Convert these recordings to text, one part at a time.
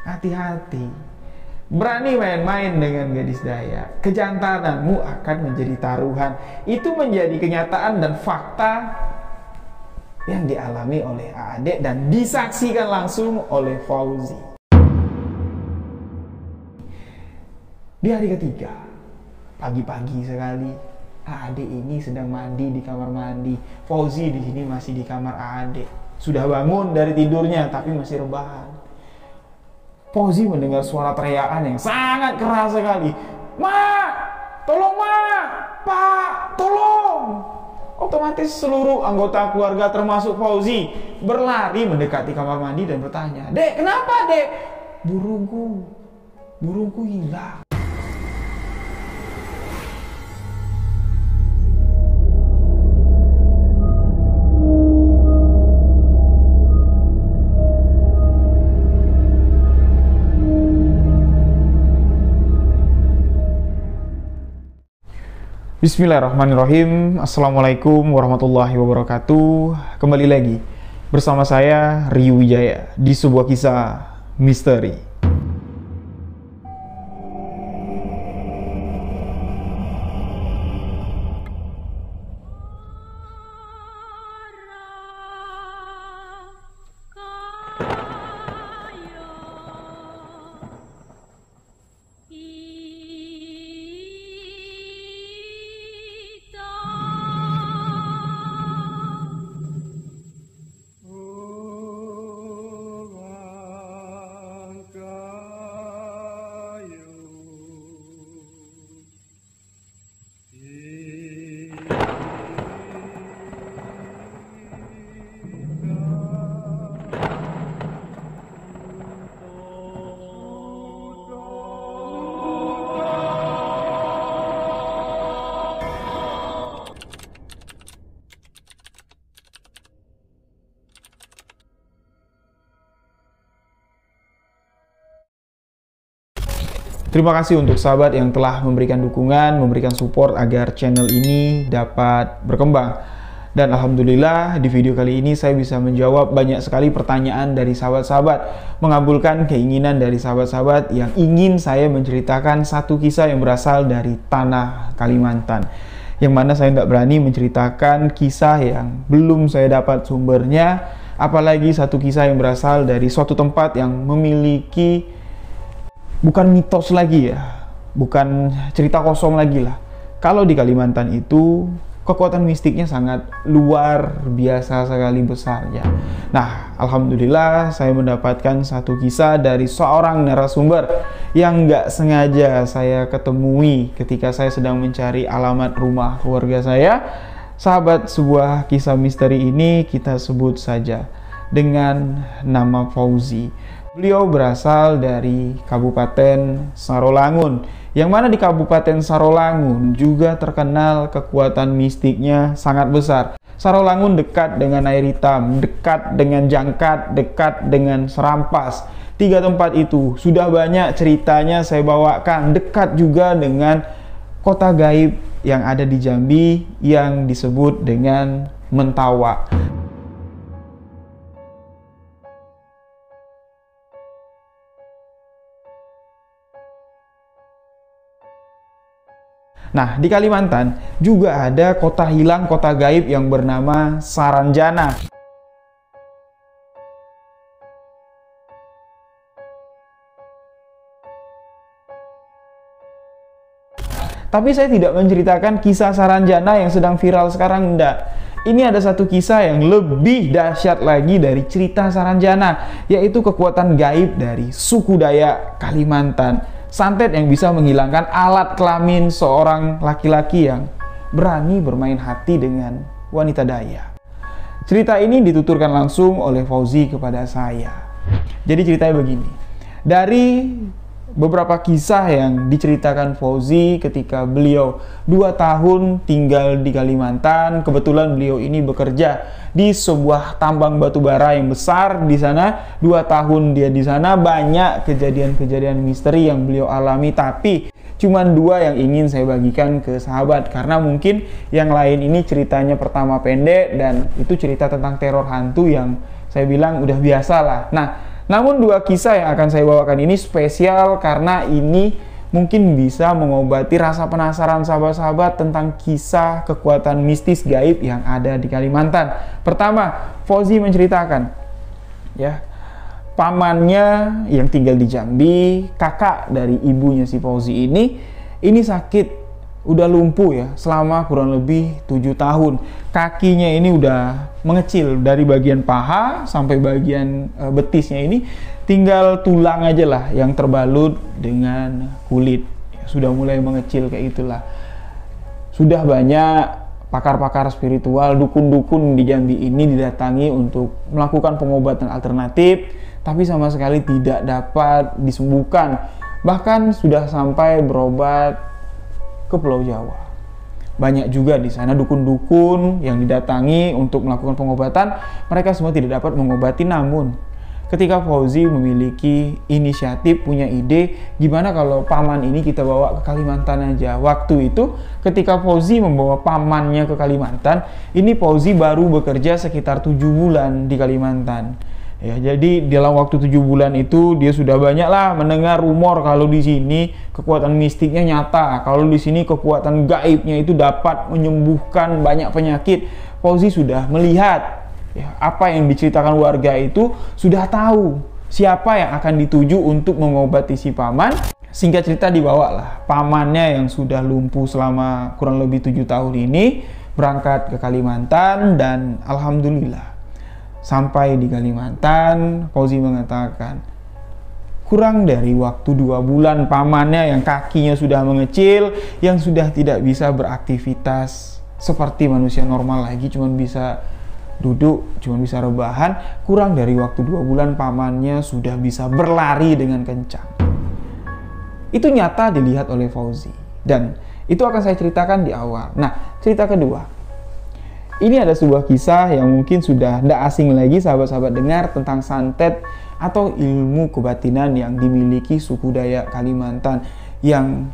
hati-hati. Berani main-main dengan gadis Dayak, kejantananmu akan menjadi taruhan. Itu menjadi kenyataan dan fakta yang dialami oleh Aadek dan disaksikan langsung oleh Fauzi. Di hari ketiga, pagi-pagi sekali, Aadek ini sedang mandi di kamar mandi. Fauzi di sini masih di kamar Aadek. Sudah bangun dari tidurnya tapi masih rebahan. Fauzi mendengar suara teriakan yang sangat keras sekali. "Ma! Tolong, Ma! Pak! Tolong!" Otomatis seluruh anggota keluarga termasuk Fauzi berlari mendekati kamar mandi dan bertanya, "Dek, kenapa, Dek?" Burungku hilang." Bismillahirrahmanirrahim. Assalamualaikum warahmatullahi wabarakatuh. Kembali lagi bersama saya Ryu Wijaya di sebuah kisah misteri. Terima kasih untuk sahabat yang telah memberikan dukungan, memberikan support agar channel ini dapat berkembang. Dan alhamdulillah di video kali ini saya bisa menjawab banyak sekali pertanyaan dari sahabat-sahabat, mengabulkan keinginan dari sahabat-sahabat yang ingin saya menceritakan satu kisah yang berasal dari tanah Kalimantan. Yang mana saya tidak berani menceritakan kisah yang belum saya dapat sumbernya, apalagi satu kisah yang berasal dari suatu tempat yang memiliki bukan mitos lagi ya, bukan cerita kosong lagi lah. Kalau di Kalimantan itu kekuatan mistiknya sangat luar biasa sekali besarnya. Nah, alhamdulillah saya mendapatkan satu kisah dari seorang narasumber yang nggak sengaja saya ketemui ketika saya sedang mencari alamat rumah keluarga saya. Sahabat, sebuah kisah misteri ini kita sebut saja dengan nama Fauzi. Beliau berasal dari Kabupaten Sarolangun, yang mana di Kabupaten Sarolangun juga terkenal kekuatan mistiknya sangat besar. Sarolangun dekat dengan Air Hitam, dekat dengan Jangkat, dekat dengan Serampas. Tiga tempat itu sudah banyak ceritanya saya bawakan, dekat juga dengan kota gaib yang ada di Jambi yang disebut dengan Mentawa. Nah, di Kalimantan juga ada kota hilang, kota gaib yang bernama Saranjana. Tapi saya tidak menceritakan kisah Saranjana yang sedang viral sekarang, enggak. Ini ada satu kisah yang lebih dahsyat lagi dari cerita Saranjana, yaitu kekuatan gaib dari suku Dayak Kalimantan. Santet yang bisa menghilangkan alat kelamin seorang laki-laki yang berani bermain hati dengan wanita Dayak. Cerita ini dituturkan langsung oleh Fauzi kepada saya. Jadi ceritanya begini. Dari beberapa kisah yang diceritakan Fauzi ketika beliau 2 tahun tinggal di Kalimantan, kebetulan beliau ini bekerja di sebuah tambang batu bara yang besar di sana. 2 tahun dia di sana, banyak kejadian-kejadian misteri yang beliau alami, tapi cuman 2 yang ingin saya bagikan ke sahabat, karena mungkin yang lain ini ceritanya pertama pendek dan itu cerita tentang teror hantu yang saya bilang udah biasa lah. Nah, Namun dua kisah yang akan saya bawakan ini spesial karena ini mungkin bisa mengobati rasa penasaran sahabat-sahabat tentang kisah kekuatan mistis gaib yang ada di Kalimantan. Pertama, Fauzi menceritakan, ya, pamannya yang tinggal di Jambi, kakak dari ibunya si Fauzi ini sakit, udah lumpuh ya selama kurang lebih 7 tahun. Kakinya ini udah mengecil dari bagian paha sampai bagian betisnya ini tinggal tulang aja lah yang terbalut dengan kulit. Sudah mulai mengecil kayak itulah. Sudah banyak pakar-pakar spiritual, dukun-dukun di Jambi ini didatangi untuk melakukan pengobatan alternatif, tapi sama sekali tidak dapat disembuhkan. Bahkan sudah sampai berobat ke Pulau Jawa. Banyak juga di sana dukun-dukun yang didatangi untuk melakukan pengobatan. Mereka semua tidak dapat mengobati. Namun ketika Fauzi memiliki inisiatif, punya ide, gimana kalau paman ini kita bawa ke Kalimantan aja. Waktu itu ketika Fauzi membawa pamannya ke Kalimantan, ini Fauzi baru bekerja sekitar 7 bulan di Kalimantan. Ya, jadi dalam waktu 7 bulan itu dia sudah banyaklah mendengar rumor kalau di sini kekuatan mistiknya nyata, kalau di sini kekuatan gaibnya itu dapat menyembuhkan banyak penyakit. Fauzi sudah melihat ya, apa yang diceritakan warga itu, sudah tahu siapa yang akan dituju untuk mengobati si paman. Singkat cerita dibawalah pamannya yang sudah lumpuh selama kurang lebih 7 tahun ini berangkat ke Kalimantan, dan alhamdulillah sampai di Kalimantan, Fauzi mengatakan kurang dari waktu 2 bulan pamannya yang kakinya sudah mengecil, yang sudah tidak bisa beraktivitas seperti manusia normal lagi, cuma bisa duduk, cuma bisa rebahan, kurang dari waktu 2 bulan pamannya sudah bisa berlari dengan kencang. Itu nyata dilihat oleh Fauzi, dan itu akan saya ceritakan di awal. Nah, cerita kedua, ini ada sebuah kisah yang mungkin sudah tidak asing lagi sahabat-sahabat dengar tentang santet atau ilmu kebatinan yang dimiliki suku Dayak Kalimantan, yang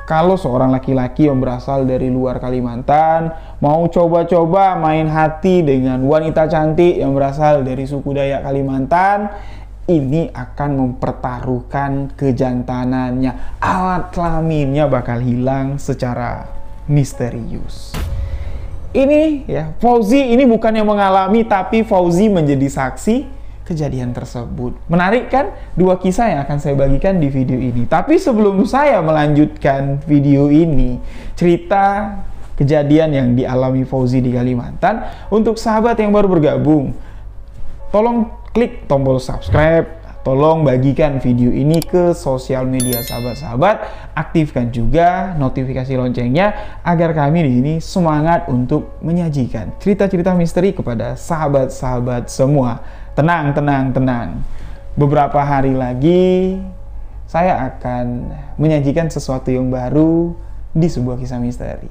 kalau seorang laki-laki yang berasal dari luar Kalimantan mau coba-coba main hati dengan wanita cantik yang berasal dari suku Dayak Kalimantan, ini akan mempertaruhkan kejantanannya. Alat kelaminnya bakal hilang secara misterius. Ini ya, Fauzi ini bukan yang mengalami, tapi Fauzi menjadi saksi kejadian tersebut. Menarik kan? Dua kisah yang akan saya bagikan di video ini. Tapi sebelum saya melanjutkan video ini, cerita kejadian yang dialami Fauzi di Kalimantan, untuk sahabat yang baru bergabung, tolong klik tombol subscribe. Tolong bagikan video ini ke sosial media sahabat-sahabat, aktifkan juga notifikasi loncengnya agar kami di sini semangat untuk menyajikan cerita-cerita misteri kepada sahabat-sahabat semua. Tenang, tenang, tenang. Beberapa hari lagi saya akan menyajikan sesuatu yang baru di sebuah kisah misteri.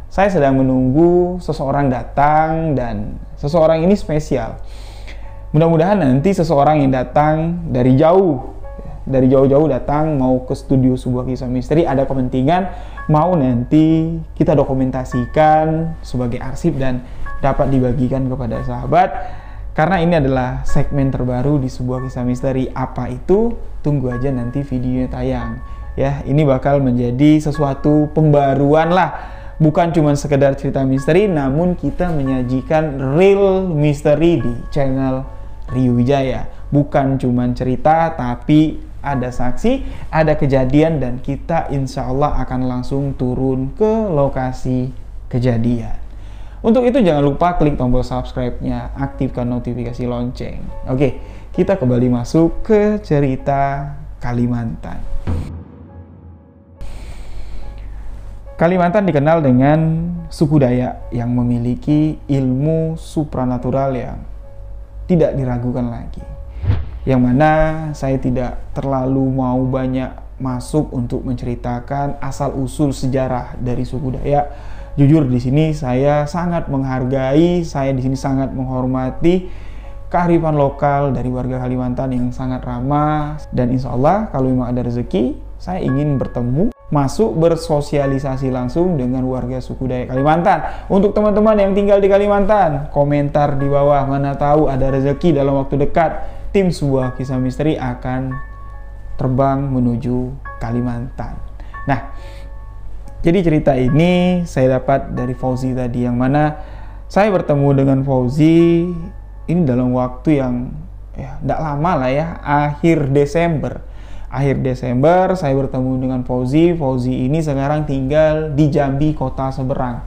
Saya sedang menunggu seseorang datang, dan seseorang ini spesial. Mudah-mudahan nanti seseorang yang datang dari jauh-jauh datang mau ke studio sebuah kisah misteri, ada kepentingan mau nanti kita dokumentasikan sebagai arsip dan dapat dibagikan kepada sahabat, karena ini adalah segmen terbaru di sebuah kisah misteri. Apa itu? Tunggu aja nanti videonya tayang ya. Ini bakal menjadi sesuatu pembaruan lah, bukan cuma sekedar cerita misteri, namun kita menyajikan real misteri di channel Rio Wijaya. Bukan cuma cerita, tapi ada saksi, ada kejadian, dan kita insya Allah akan langsung turun ke lokasi kejadian. Untuk itu jangan lupa klik tombol subscribe-nya, aktifkan notifikasi lonceng. Oke, kita kembali masuk ke cerita Kalimantan. Kalimantan dikenal dengan suku Dayak yang memiliki ilmu supranatural yang tidak diragukan lagi. Yang mana saya tidak terlalu mau banyak masuk untuk menceritakan asal-usul sejarah dari suku Dayak. Jujur di sini saya sangat menghargai, saya di sini sangat menghormati kearifan lokal dari warga Kalimantan yang sangat ramah, dan insya Allah kalau memang ada rezeki, saya ingin bertemu, masuk bersosialisasi langsung dengan warga suku Dayak Kalimantan. Untuk teman-teman yang tinggal di Kalimantan, komentar di bawah, mana tahu ada rezeki dalam waktu dekat. tim sebuah kisah misteri akan terbang menuju Kalimantan. Nah, jadi cerita ini saya dapat dari Fauzi tadi, yang mana saya bertemu dengan Fauzi ini dalam waktu yang tidak lama lah ya, akhir Desember saya bertemu dengan Fauzi. Fauzi ini sekarang tinggal di Jambi, kota seberang,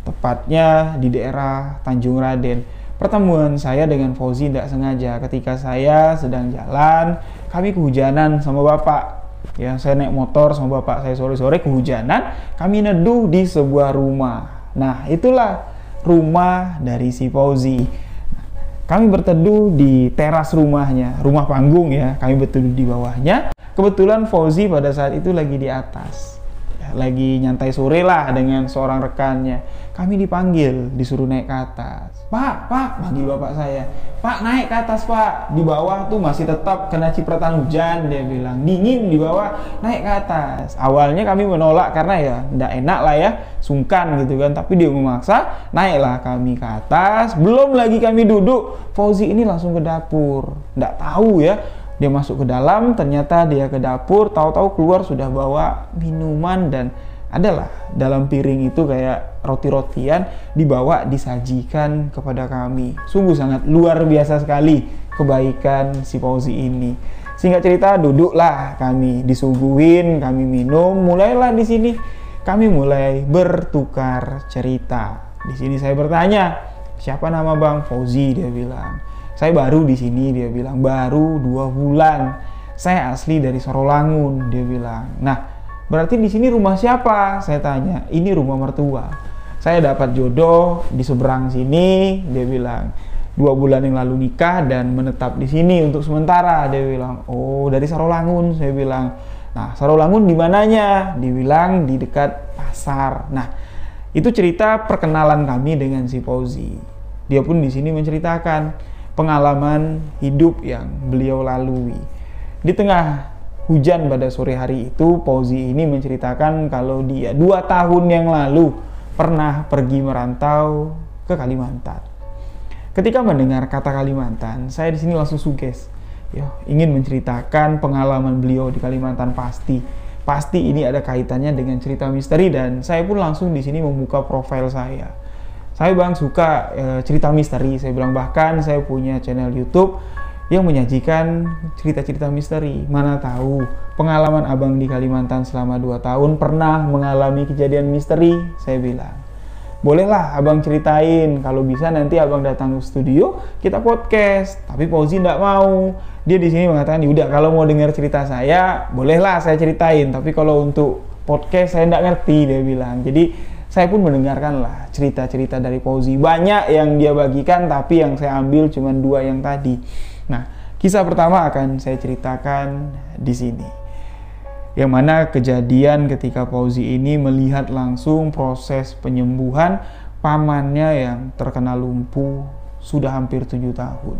tepatnya di daerah Tanjung Raden. Pertemuan saya dengan Fauzi tidak sengaja. Ketika saya sedang jalan, kami kehujanan sama bapak. Ya, saya naik motor sama bapak saya sore-sore, kehujanan. Kami neduh di sebuah rumah. Nah, itulah rumah dari si Fauzi. Kami berteduh di teras rumahnya, rumah panggung ya. Kami berteduh di bawahnya. Kebetulan Fauzi pada saat itu lagi di atas, ya, lagi nyantai sore lah dengan seorang rekannya. Kami dipanggil, disuruh naik ke atas. Pak, panggil bapak saya. Pak, naik ke atas pak. Di bawah tuh masih tetap kena cipratan hujan, dia bilang. Dingin di bawah, naik ke atas. Awalnya kami menolak karena ya nggak enak lah ya, sungkan gitu kan. Tapi dia memaksa, naiklah kami ke atas. Belum lagi kami duduk, Fauzi ini langsung ke dapur. Nggak tahu ya, dia masuk ke dalam, ternyata dia ke dapur, tahu-tahu keluar sudah bawa minuman, dan adalah dalam piring itu kayak roti-rotian dibawa disajikan kepada kami. Sungguh sangat luar biasa sekali kebaikan si Fauzi ini. Singkat cerita, duduklah kami, disuguhin, kami minum. Mulailah di sini kami mulai bertukar cerita. Di sini saya bertanya, siapa nama Bang? Fauzi, dia bilang. Saya baru di sini, dia bilang. Baru 2 bulan. Saya asli dari Sorolangun, dia bilang. Nah, berarti di sini rumah siapa? Saya tanya. Ini rumah mertua. Saya dapat jodoh di seberang sini, dia bilang. 2 bulan yang lalu nikah dan menetap di sini untuk sementara, dia bilang. Oh, dari Sorolangun, saya bilang. Nah, Sorolangun di mananya? Dibilang di dekat pasar. Nah, itu cerita perkenalan kami dengan si Fauzi. Dia pun di sini menceritakan pengalaman hidup yang beliau lalui. Di tengah hujan pada sore hari itu, Fauzi ini menceritakan kalau dia 2 tahun yang lalu pernah pergi merantau ke Kalimantan. Ketika mendengar kata Kalimantan, saya di sini langsung suges. Ya, ingin menceritakan pengalaman beliau di Kalimantan pasti ini ada kaitannya dengan cerita misteri, dan saya pun langsung di sini membuka profil saya. Saya Bang suka cerita misteri, saya bilang, bahkan saya punya channel YouTube yang menyajikan cerita-cerita misteri. Mana tahu pengalaman Abang di Kalimantan selama 2 tahun pernah mengalami kejadian misteri, saya bilang. Bolehlah Abang ceritain, kalau bisa nanti Abang datang ke studio, kita podcast. Tapi Fauzi tidak mau. Dia di sini mengatakan, udah kalau mau dengar cerita saya, bolehlah saya ceritain. Tapi kalau untuk podcast saya tidak ngerti, dia bilang. Jadi saya pun mendengarkanlah cerita-cerita dari Fauzi. Banyak yang dia bagikan, tapi yang saya ambil cuma 2 yang tadi. Nah, kisah pertama akan saya ceritakan di sini. Yang mana kejadian ketika Fauzi ini melihat langsung proses penyembuhan pamannya yang terkena lumpuh sudah hampir 7 tahun.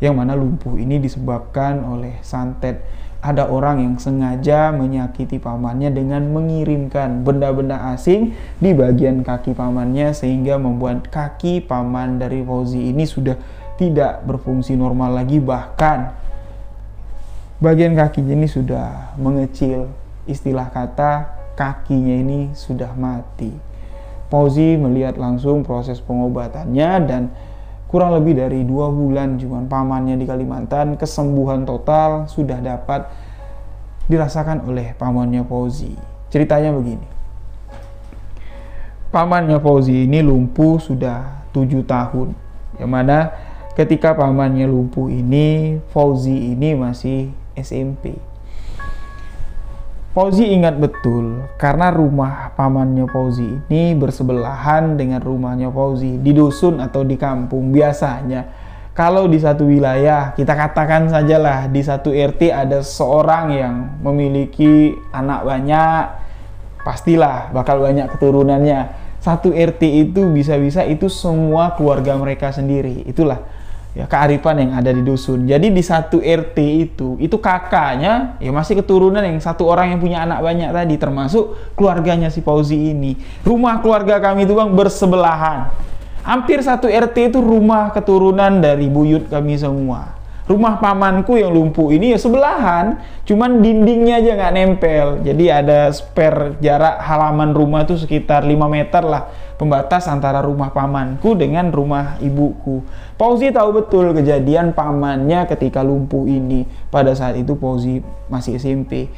Yang mana lumpuh ini disebabkan oleh santet. Ada orang yang sengaja menyakiti pamannya dengan mengirimkan benda-benda asing di bagian kaki pamannya, sehingga membuat kaki paman dari Fauzi ini sudah tidak berfungsi normal lagi, bahkan bagian kakinya ini sudah mengecil. Istilah kata, kakinya ini sudah mati. Fauzi melihat langsung proses pengobatannya, dan kurang lebih dari 2 bulan cuman pamannya di Kalimantan, kesembuhan total sudah dapat dirasakan oleh pamannya Fauzi. Ceritanya begini. Pamannya Fauzi ini lumpuh sudah 7 tahun. Yang mana ketika pamannya lumpuh ini, Fauzi ini masih SMP. Fauzi ingat betul karena rumah pamannya Fauzi ini bersebelahan dengan rumahnya Fauzi di dusun atau di kampung. Biasanya kalau di satu wilayah, kita katakan sajalah di satu RT ada seorang yang memiliki anak banyak, pastilah bakal banyak keturunannya. Satu RT itu bisa-bisa itu semua keluarga mereka sendiri. Itulah ya kearifan yang ada di dusun. Jadi di satu RT itu kakaknya ya masih keturunan yang satu orang yang punya anak banyak tadi, termasuk keluarganya si Fauzi ini. Rumah keluarga kami itu Bang bersebelahan. Hampir satu RT itu rumah keturunan dari buyut kami semua. Rumah pamanku yang lumpuh ini ya sebelahan, cuman dindingnya aja nggak nempel. Jadi ada spare jarak halaman rumah tuh sekitar 5 meter lah, pembatas antara rumah pamanku dengan rumah ibuku. Fauzi tahu betul kejadian pamannya ketika lumpuh ini. Pada saat itu Fauzi masih SMP.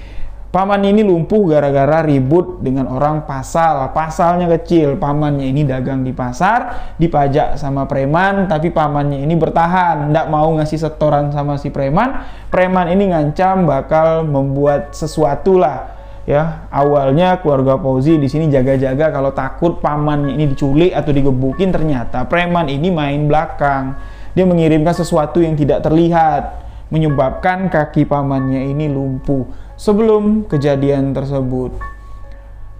Paman ini lumpuh gara-gara ribut dengan orang pasal. Pasalnya kecil, pamannya ini dagang di pasar, dipajak sama preman, tapi pamannya ini bertahan, nggak mau ngasih setoran sama si preman. Preman ini ngancam bakal membuat sesuatu lah. Ya, awalnya keluarga Fauzi di sini jaga-jaga kalau takut pamannya ini diculik atau digebukin. Ternyata preman ini main belakang. Dia mengirimkan sesuatu yang tidak terlihat, menyebabkan kaki pamannya ini lumpuh. Sebelum kejadian tersebut,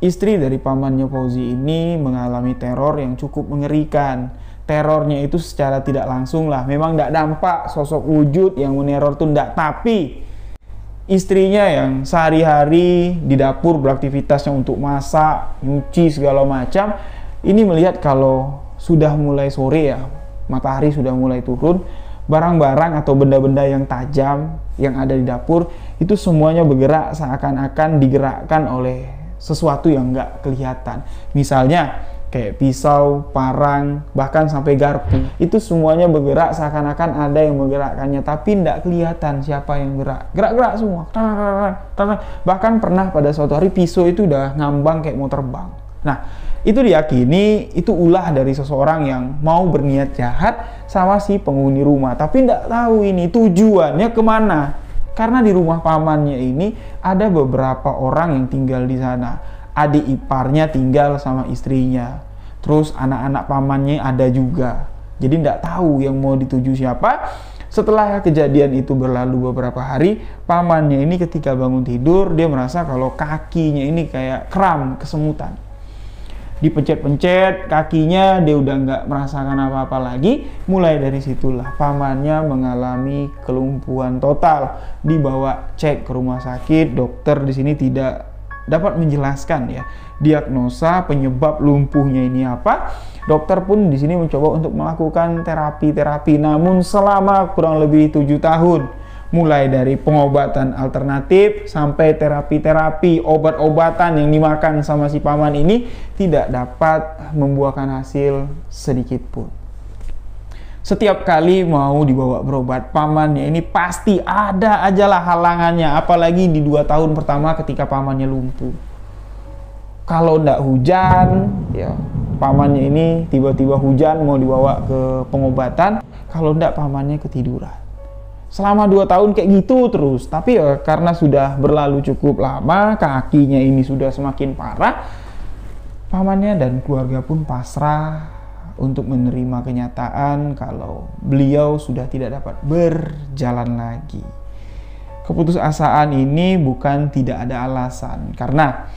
istri dari pamannya Fauzi ini mengalami teror yang cukup mengerikan. Terornya itu secara tidak langsung lah, memang tidak nampak sosok wujud yang meneror tuh tidak, tapi istrinya yang sehari-hari di dapur beraktivitasnya untuk masak, nyuci segala macam, ini melihat kalau sudah mulai sore ya, matahari sudah mulai turun, barang-barang atau benda-benda yang tajam yang ada di dapur itu semuanya bergerak seakan-akan digerakkan oleh sesuatu yang nggak kelihatan. Misalnya kayak pisau, parang, bahkan sampai garpu. Itu semuanya bergerak seakan-akan ada yang menggerakkannya, tapi nggak kelihatan siapa yang gerak. Gerak-gerak semua. Bahkan pernah pada suatu hari pisau itu udah ngambang kayak mau terbang. Nah, itu diyakini itu ulah dari seseorang yang mau berniat jahat sama si penghuni rumah, tapi tidak tahu ini tujuannya kemana. Karena di rumah pamannya ini ada beberapa orang yang tinggal di sana. Adik iparnya tinggal sama istrinya, terus anak-anak pamannya ada juga. Jadi tidak tahu yang mau dituju siapa. Setelah kejadian itu berlalu beberapa hari, pamannya ini ketika bangun tidur dia merasa kalau kakinya ini kayak kram, kesemutan. Dipencet-pencet kakinya, dia udah nggak merasakan apa-apa lagi. Mulai dari situlah pamannya mengalami kelumpuhan total. Dibawa cek ke rumah sakit, dokter di sini tidak dapat menjelaskan ya diagnosa penyebab lumpuhnya ini apa. Dokter pun di sini mencoba untuk melakukan terapi-terapi, namun selama kurang lebih 7 tahun. Mulai dari pengobatan alternatif sampai terapi-terapi, obat-obatan yang dimakan sama si paman ini tidak dapat membuahkan hasil sedikit pun. Setiap kali mau dibawa berobat, pamannya ini pasti ada aja lah halangannya. Apalagi di 2 tahun pertama ketika pamannya lumpuh. Kalau ndak hujan, ya pamannya ini tiba-tiba hujan mau dibawa ke pengobatan. Kalau ndak pamannya ketiduran. Selama 2 tahun kayak gitu terus, tapi ya karena sudah berlalu cukup lama, kakinya ini sudah semakin parah, pamannya dan keluarga pun pasrah untuk menerima kenyataan kalau beliau sudah tidak dapat berjalan lagi. Keputusasaan ini bukan tidak ada alasan, karena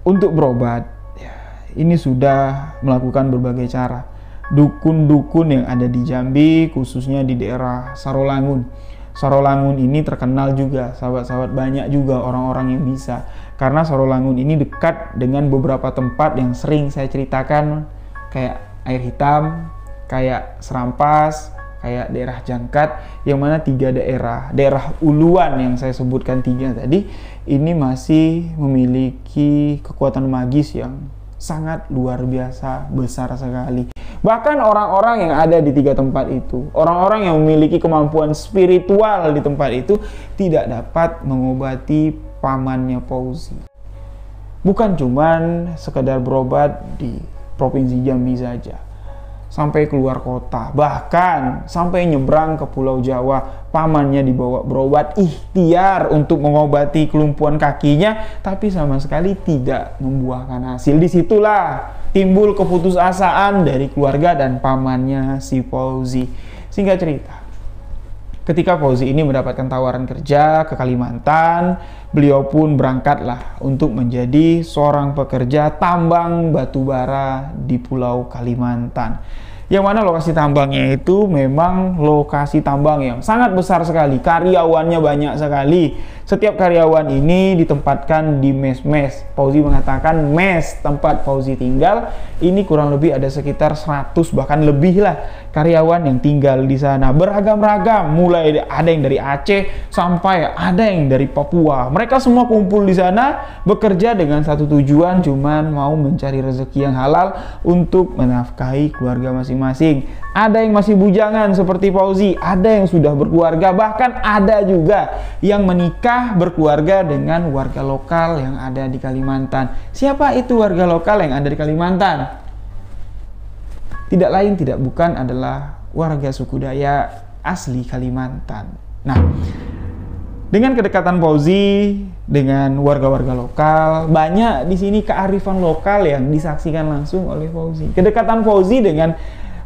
untuk berobat, ya, ini sudah melakukan berbagai cara. Dukun-dukun yang ada di Jambi, khususnya di daerah Sarolangun. Sarolangun ini terkenal juga, sahabat-sahabat, banyak juga orang-orang yang bisa. Karena Sarolangun ini dekat dengan beberapa tempat yang sering saya ceritakan, kayak Air Hitam, kayak Serampas, kayak daerah Jangkat, yang mana 3 daerah Uluan yang saya sebutkan 3 tadi, ini masih memiliki kekuatan magis yang sangat luar biasa, besar sekali. Bahkan orang-orang yang ada di 3 tempat itu, orang-orang yang memiliki kemampuan spiritual di tempat itu, tidak dapat mengobati pamannya Fauzi. Bukan cuman sekedar berobat di Provinsi Jambi saja, sampai keluar kota, bahkan sampai nyebrang ke Pulau Jawa, pamannya dibawa berobat ikhtiar untuk mengobati kelumpuhan kakinya, tapi sama sekali tidak membuahkan hasil. Disitulah timbul keputusasaan dari keluarga dan pamannya si Fauzi. Singkat cerita, ketika Fauzi ini mendapatkan tawaran kerja ke Kalimantan, beliau pun berangkatlah untuk menjadi seorang pekerja tambang batubara di Pulau Kalimantan. Yang mana lokasi tambangnya itu memang lokasi tambang yang sangat besar sekali, karyawannya banyak sekali, Setiap karyawan ini ditempatkan di mes-mes. Fauzi mengatakan mes tempat Fauzi tinggal ini kurang lebih ada sekitar 100 bahkan lebih lah karyawan yang tinggal di sana. Beragam-ragam, mulai ada yang dari Aceh sampai ada yang dari Papua. Mereka semua kumpul di sana bekerja dengan satu tujuan, cuman mau mencari rezeki yang halal untuk menafkahi keluarga masing-masing. Ada yang masih bujangan seperti Fauzi, ada yang sudah berkeluarga, bahkan ada juga yang menikah berkeluarga dengan warga lokal yang ada di Kalimantan. Siapa itu warga lokal yang ada di Kalimantan? Tidak lain tidak bukan adalah warga suku Dayak asli Kalimantan. Nah, dengan kedekatan Fauzi dengan warga-warga lokal, banyak di sini kearifan lokal yang disaksikan langsung oleh Fauzi. Kedekatan Fauzi dengan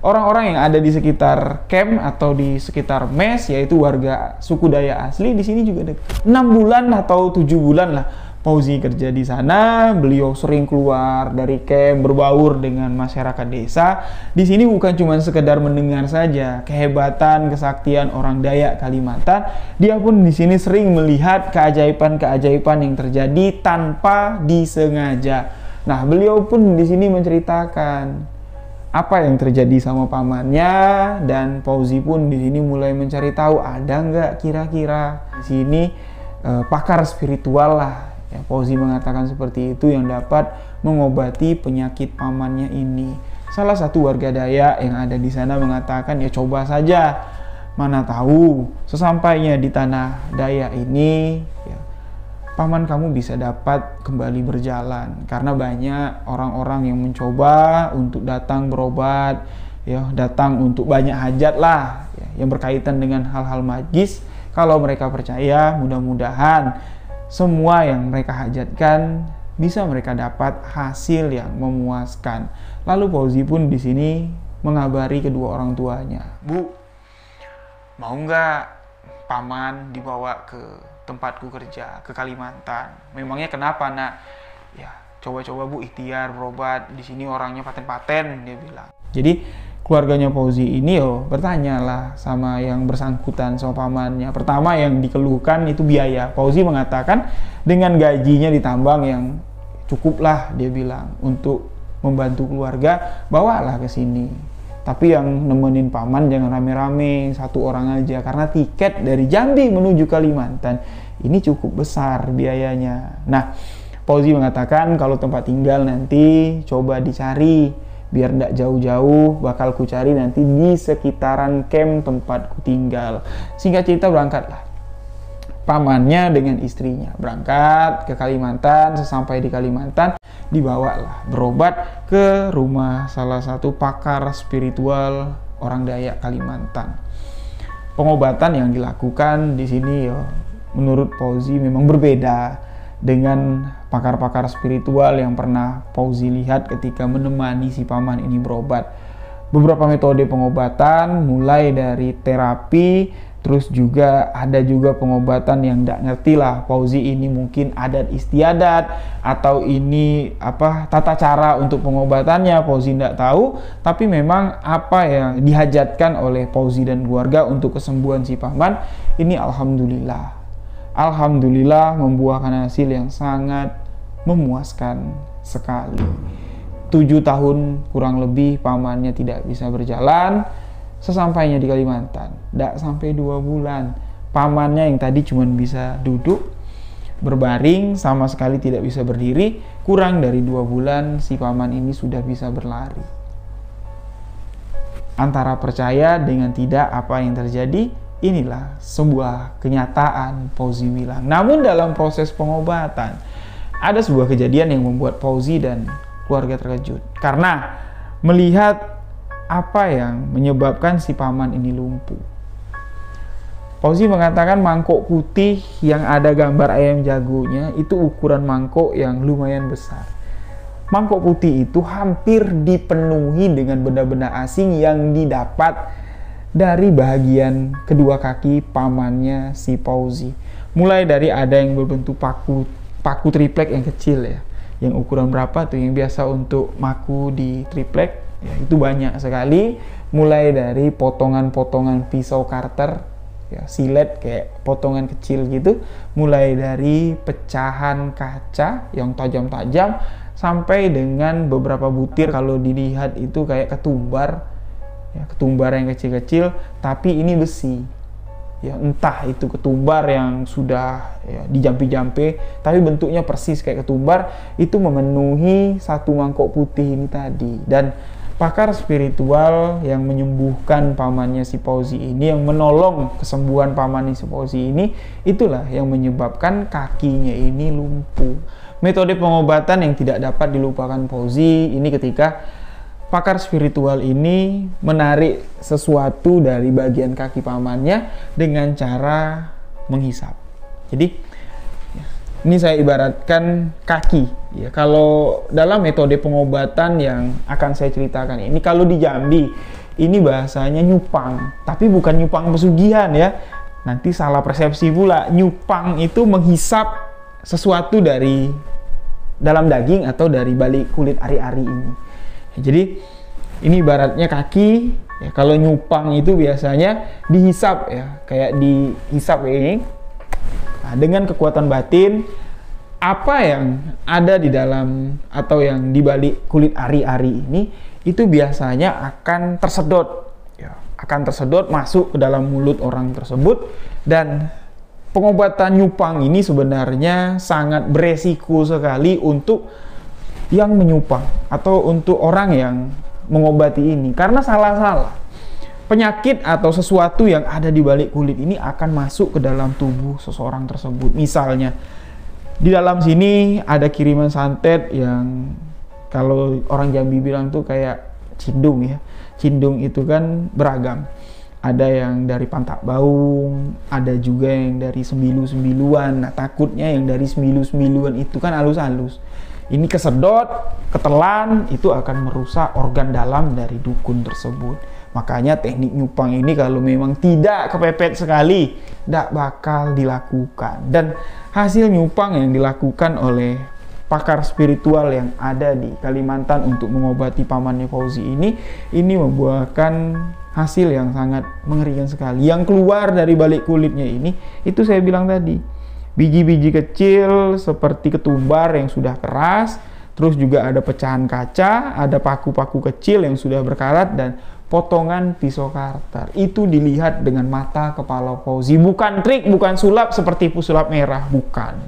orang-orang yang ada di sekitar camp atau di sekitar mes, yaitu warga suku Dayak asli, di sini juga dekat. 6 bulan atau 7 bulan lah Fauzi kerja di sana. Beliau sering keluar dari camp, berbaur dengan masyarakat desa. Di sini bukan cuma sekedar mendengar saja kehebatan, kesaktian orang Dayak Kalimantan. Dia pun di sini sering melihat keajaiban-keajaiban yang terjadi tanpa disengaja. Nah, beliau pun di sini menceritakan apa yang terjadi sama pamannya, dan Fauzi pun di sini mulai mencari tahu ada nggak kira-kira di sini pakar spiritual lah. Ya, Fauzi mengatakan seperti itu yang dapat mengobati penyakit pamannya ini. Salah satu warga Dayak yang ada di sana mengatakan, ya coba saja, mana tahu sesampainya di tanah Dayak ini, ya, paman kamu bisa dapat kembali berjalan. Karena banyak orang-orang yang mencoba untuk datang berobat, ya, datang untuk banyak hajat lah, ya, yang berkaitan dengan hal-hal magis. Kalau mereka percaya, mudah-mudahan semua yang mereka hajatkan bisa mereka dapat hasil yang memuaskan. Lalu Fauzi pun di sini mengabari kedua orang tuanya, Bu, mau nggak paman dibawa ke tempatku kerja, ke Kalimantan? Memangnya kenapa, nak? Ya, coba-coba Bu ikhtiar berobat, di sini orangnya paten-paten, dia bilang. Jadi keluarganya Fauzi ini bertanya lah sama yang bersangkutan, sama pamannya. Pertama yang dikeluhkan itu biaya. Fauzi mengatakan dengan gajinya ditambang yang cukup lah, dia bilang, untuk membantu keluarga, bawalah ke sini. Tapi yang nemenin paman jangan rame-rame, satu orang aja, karena tiket dari Jambi menuju Kalimantan ini cukup besar biayanya. Nah, Fauzi mengatakan kalau tempat tinggal nanti coba dicari, biar tidak jauh-jauh, bakal ku cari nanti di sekitaran camp tempat ku tinggal. Singkat cerita, berangkatlah pamannya dengan istrinya berangkat ke Kalimantan. Sesampai di Kalimantan, dibawalah berobat ke rumah salah satu pakar spiritual orang Dayak Kalimantan. Pengobatan yang dilakukan di sini menurut Fauzi memang berbeda dengan pakar-pakar spiritual yang pernah Fauzi lihat ketika menemani si paman ini berobat. Beberapa metode pengobatan, mulai dari terapi, terus juga ada juga pengobatan yang tidak ngerti lah Fauzi ini, mungkin adat istiadat atau ini tata cara untuk pengobatannya Fauzi tidak tahu. Tapi memang apa yang dihajatkan oleh Fauzi dan keluarga untuk kesembuhan si paman ini, Alhamdulillah membuahkan hasil yang sangat memuaskan sekali. 7 tahun kurang lebih pamannya tidak bisa berjalan. Sesampainya di Kalimantan, tidak sampai 2 bulan, pamannya yang tadi cuma bisa duduk, berbaring, sama sekali tidak bisa berdiri, kurang dari 2 bulan si paman ini sudah bisa berlari. Antara percaya dengan tidak apa yang terjadi, inilah sebuah kenyataan, Fauzi bilang. Namun dalam proses pengobatan, ada sebuah kejadian yang membuat Fauzi dan keluarga terkejut. Karena melihat apa yang menyebabkan si paman ini lumpuh. Fauzi mengatakan mangkok putih yang ada gambar ayam jagonya, itu ukuran mangkok yang lumayan besar. Mangkok putih itu hampir dipenuhi dengan benda-benda asing yang didapat dari bagian kedua kaki pamannya si Fauzi. Mulai dari ada yang berbentuk paku triplek yang kecil ya, yang ukuran berapa tuh yang biasa untuk maku di triplek ya, itu banyak sekali. Mulai dari potongan-potongan pisau karter ya, silet kayak potongan kecil gitu, mulai dari pecahan kaca yang tajam-tajam sampai dengan beberapa butir kalau dilihat itu kayak ketumbar, ya, ketumbar yang kecil-kecil, tapi ini besi. Ya, entah itu ketumbar yang sudah ya, dijampi-jampi, tapi bentuknya persis kayak ketumbar, itu memenuhi satu mangkok putih ini tadi. Dan pakar spiritual yang menyembuhkan pamannya si Fauzi ini, yang menolong kesembuhan pamannya si Fauzi ini, itulah yang menyebabkan kakinya ini lumpuh. Metode pengobatan yang tidak dapat dilupakan Fauzi ini ketika pakar spiritual ini menarik sesuatu dari bagian kaki pamannya dengan cara menghisap. Jadi ini saya ibaratkan kaki. Ya, kalau dalam metode pengobatan yang akan saya ceritakan ini, kalau di Jambi ini bahasanya nyupang, tapi bukan nyupang pesugihan ya. Nanti salah persepsi pula. Nyupang itu menghisap sesuatu dari dalam daging atau dari balik kulit ari-ari ini. Jadi ini ibaratnya kaki ya, kalau nyupang itu biasanya dihisap ya, kayak dihisap ini. Nah, dengan kekuatan batin, apa yang ada di dalam atau yang di balik kulit ari-ari ini itu biasanya akan tersedot ya, akan tersedot masuk ke dalam mulut orang tersebut. Dan pengobatan nyupang ini sebenarnya sangat beresiko sekali untuk yang menyupang atau untuk orang yang mengobati ini, karena salah-salah penyakit atau sesuatu yang ada di balik kulit ini akan masuk ke dalam tubuh seseorang tersebut. Misalnya di dalam sini ada kiriman santet yang kalau orang Jambi bilang tuh kayak cindung ya. Cindung itu kan beragam. Ada yang dari Pantak Baung, ada juga yang dari sembilu-sembiluan. Nah, takutnya yang dari sembilu-sembiluan itu kan halus-halus. Ini kesedot, ketelan, itu akan merusak organ dalam dari dukun tersebut. Makanya teknik nyupang ini kalau memang tidak kepepet sekali, tidak bakal dilakukan. Dan hasil nyupang yang dilakukan oleh pakar spiritual yang ada di Kalimantan untuk mengobati pamannya Fauzi ini membuahkan hasil yang sangat mengerikan sekali. Yang keluar dari balik kulitnya ini, itu saya bilang tadi, biji-biji kecil seperti ketumbar yang sudah keras, terus juga ada pecahan kaca, ada paku-paku kecil yang sudah berkarat, dan potongan pisau karter. Itu dilihat dengan mata kepala Fauzi. Bukan trik, bukan sulap seperti pesulap merah, bukan.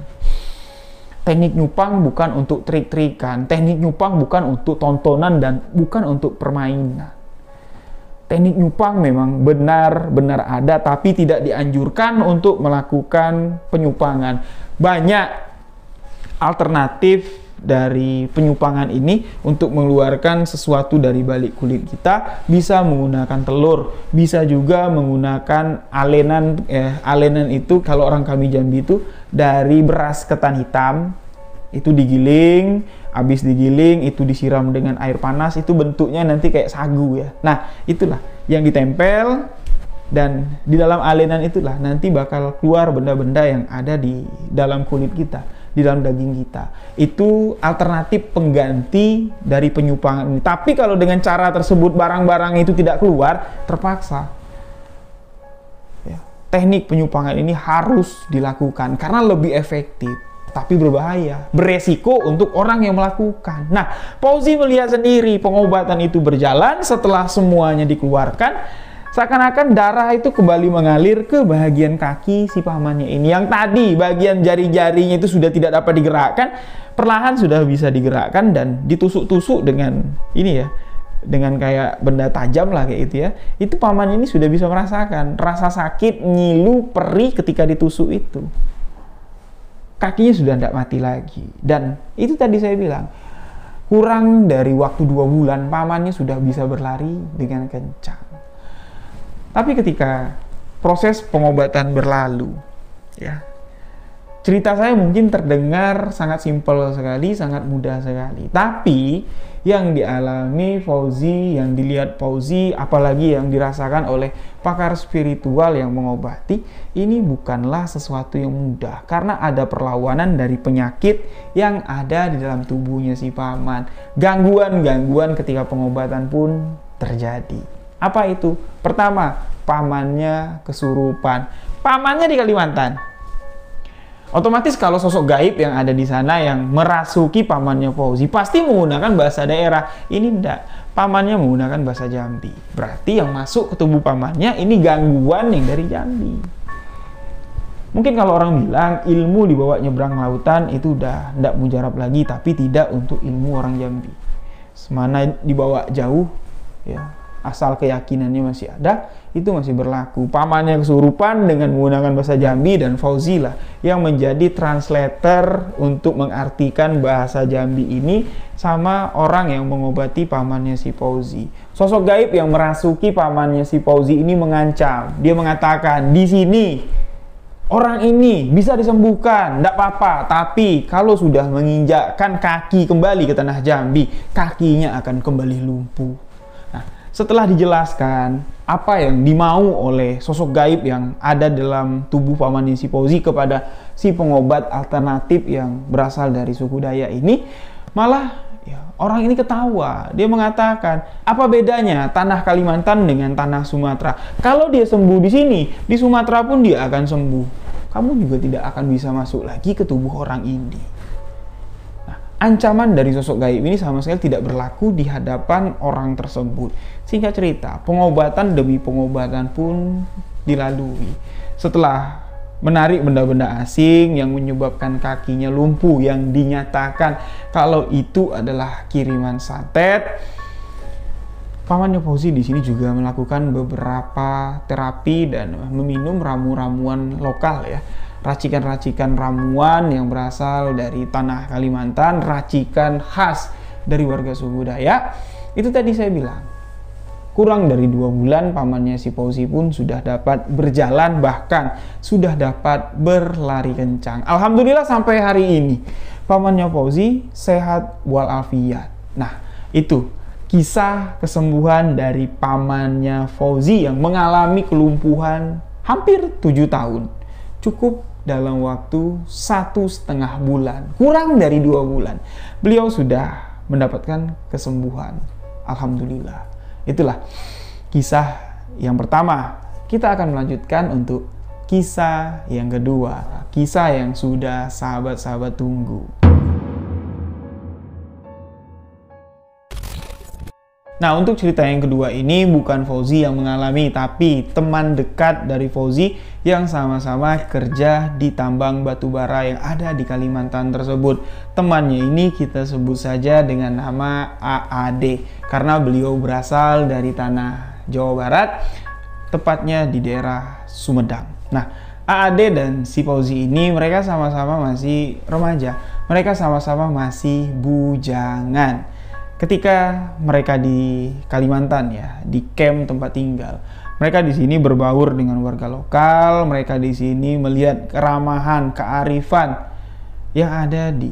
Teknik nyupang bukan untuk trik-trikan. Teknik nyupang bukan untuk tontonan dan bukan untuk permainan. Teknik nyupang memang benar-benar ada, tapi tidak dianjurkan untuk melakukan penyupangan. Banyak alternatif dari penyupangan ini untuk mengeluarkan sesuatu dari balik kulit kita. Bisa menggunakan telur, bisa juga menggunakan alenan. Alenan itu kalau orang kami Jambi itu dari beras ketan hitam, itu digiling. Habis digiling, itu disiram dengan air panas, itu bentuknya nanti kayak sagu ya. Nah, itulah yang ditempel, dan di dalam alenan itulah nanti bakal keluar benda-benda yang ada di dalam kulit kita, di dalam daging kita. Itu alternatif pengganti dari penyupangan ini. Tapi kalau dengan cara tersebut barang-barang itu tidak keluar, terpaksa. Ya, teknik penyupangan ini harus dilakukan karena lebih efektif. Tapi berbahaya, beresiko untuk orang yang melakukan. Nah, Fauzi melihat sendiri pengobatan itu berjalan setelah semuanya dikeluarkan, seakan-akan darah itu kembali mengalir ke bagian kaki si pamannya ini. Yang tadi bagian jari-jarinya itu sudah tidak dapat digerakkan, perlahan sudah bisa digerakkan dan ditusuk-tusuk dengan ini ya, dengan kayak benda tajam lah kayak itu ya. Itu paman ini sudah bisa merasakan rasa sakit, ngilu, perih ketika ditusuk itu. Kakinya sudah tidak mati lagi. Dan itu tadi saya bilang, kurang dari waktu 2 bulan pamannya sudah bisa berlari dengan kencang. Tapi ketika proses pengobatan berlalu ya, cerita saya mungkin terdengar sangat simpel sekali, sangat mudah sekali, tapi yang dialami Fauzi, yang dilihat Fauzi, apalagi yang dirasakan oleh pakar spiritual yang mengobati, ini bukanlah sesuatu yang mudah, karena ada perlawanan dari penyakit yang ada di dalam tubuhnya si paman. Gangguan-gangguan ketika pengobatan pun terjadi. Apa itu? Pertama, pamannya kesurupan. Pamannya di Kalimantan. Otomatis kalau sosok gaib yang ada di sana yang merasuki pamannya Fauzi pasti menggunakan bahasa daerah. Ini enggak, pamannya menggunakan bahasa Jambi. Berarti yang masuk ke tubuh pamannya ini gangguan yang dari Jambi. Mungkin kalau orang bilang ilmu dibawa nyebrang lautan itu udah enggak mujarab lagi, tapi tidak untuk ilmu orang Jambi. Semana dibawa jauh ya, asal keyakinannya masih ada, itu masih berlaku. Pamannya kesurupan dengan menggunakan bahasa Jambi, dan Fauzi lah yang menjadi translator untuk mengartikan bahasa Jambi ini sama orang yang mengobati pamannya si Fauzi. Sosok gaib yang merasuki pamannya si Fauzi ini mengancam. Dia mengatakan, di sini orang ini bisa disembuhkan, tidak apa-apa. Tapi kalau sudah menginjakkan kaki kembali ke tanah Jambi, kakinya akan kembali lumpuh. Nah, setelah dijelaskan apa yang dimau oleh sosok gaib yang ada dalam tubuh pamannya si Fauzi kepada si pengobat alternatif yang berasal dari suku Dayak ini, malah ya, orang ini ketawa. Dia mengatakan, apa bedanya tanah Kalimantan dengan tanah Sumatera? Kalau dia sembuh di sini, di Sumatera pun dia akan sembuh. Kamu juga tidak akan bisa masuk lagi ke tubuh orang ini. Nah, ancaman dari sosok gaib ini sama sekali tidak berlaku di hadapan orang tersebut. Singkat cerita, pengobatan demi pengobatan pun dilalui. Setelah menarik benda-benda asing yang menyebabkan kakinya lumpuh, yang dinyatakan kalau itu adalah kiriman santet, pamannya Fauzi di sini juga melakukan beberapa terapi dan meminum ramu-ramuan lokal ya, racikan-racikan ramuan yang berasal dari tanah Kalimantan, racikan khas dari warga suku Dayak. Itu tadi saya bilang, kurang dari 2 bulan pamannya si Fauzi pun sudah dapat berjalan, bahkan sudah dapat berlari kencang. Alhamdulillah sampai hari ini pamannya Fauzi sehat walafiat. Nah, itu kisah kesembuhan dari pamannya Fauzi yang mengalami kelumpuhan hampir 7 tahun. Cukup dalam waktu 1,5 bulan, kurang dari 2 bulan, beliau sudah mendapatkan kesembuhan. Alhamdulillah. Itulah kisah yang pertama. Kita akan melanjutkan untuk kisah yang kedua, kisah yang sudah sahabat-sahabat tunggu. Nah, untuk cerita yang kedua ini bukan Fauzi yang mengalami, tapi teman dekat dari Fauzi yang sama-sama kerja di tambang batubara yang ada di Kalimantan tersebut. Temannya ini kita sebut saja dengan nama AAD, karena beliau berasal dari tanah Jawa Barat, tepatnya di daerah Sumedang. Nah, AAD dan si Fauzi ini mereka sama-sama masih remaja, mereka sama-sama masih bujangan. Ketika mereka di Kalimantan ya, di camp tempat tinggal, mereka di sini berbaur dengan warga lokal. Mereka di sini melihat keramahan, kearifan yang ada di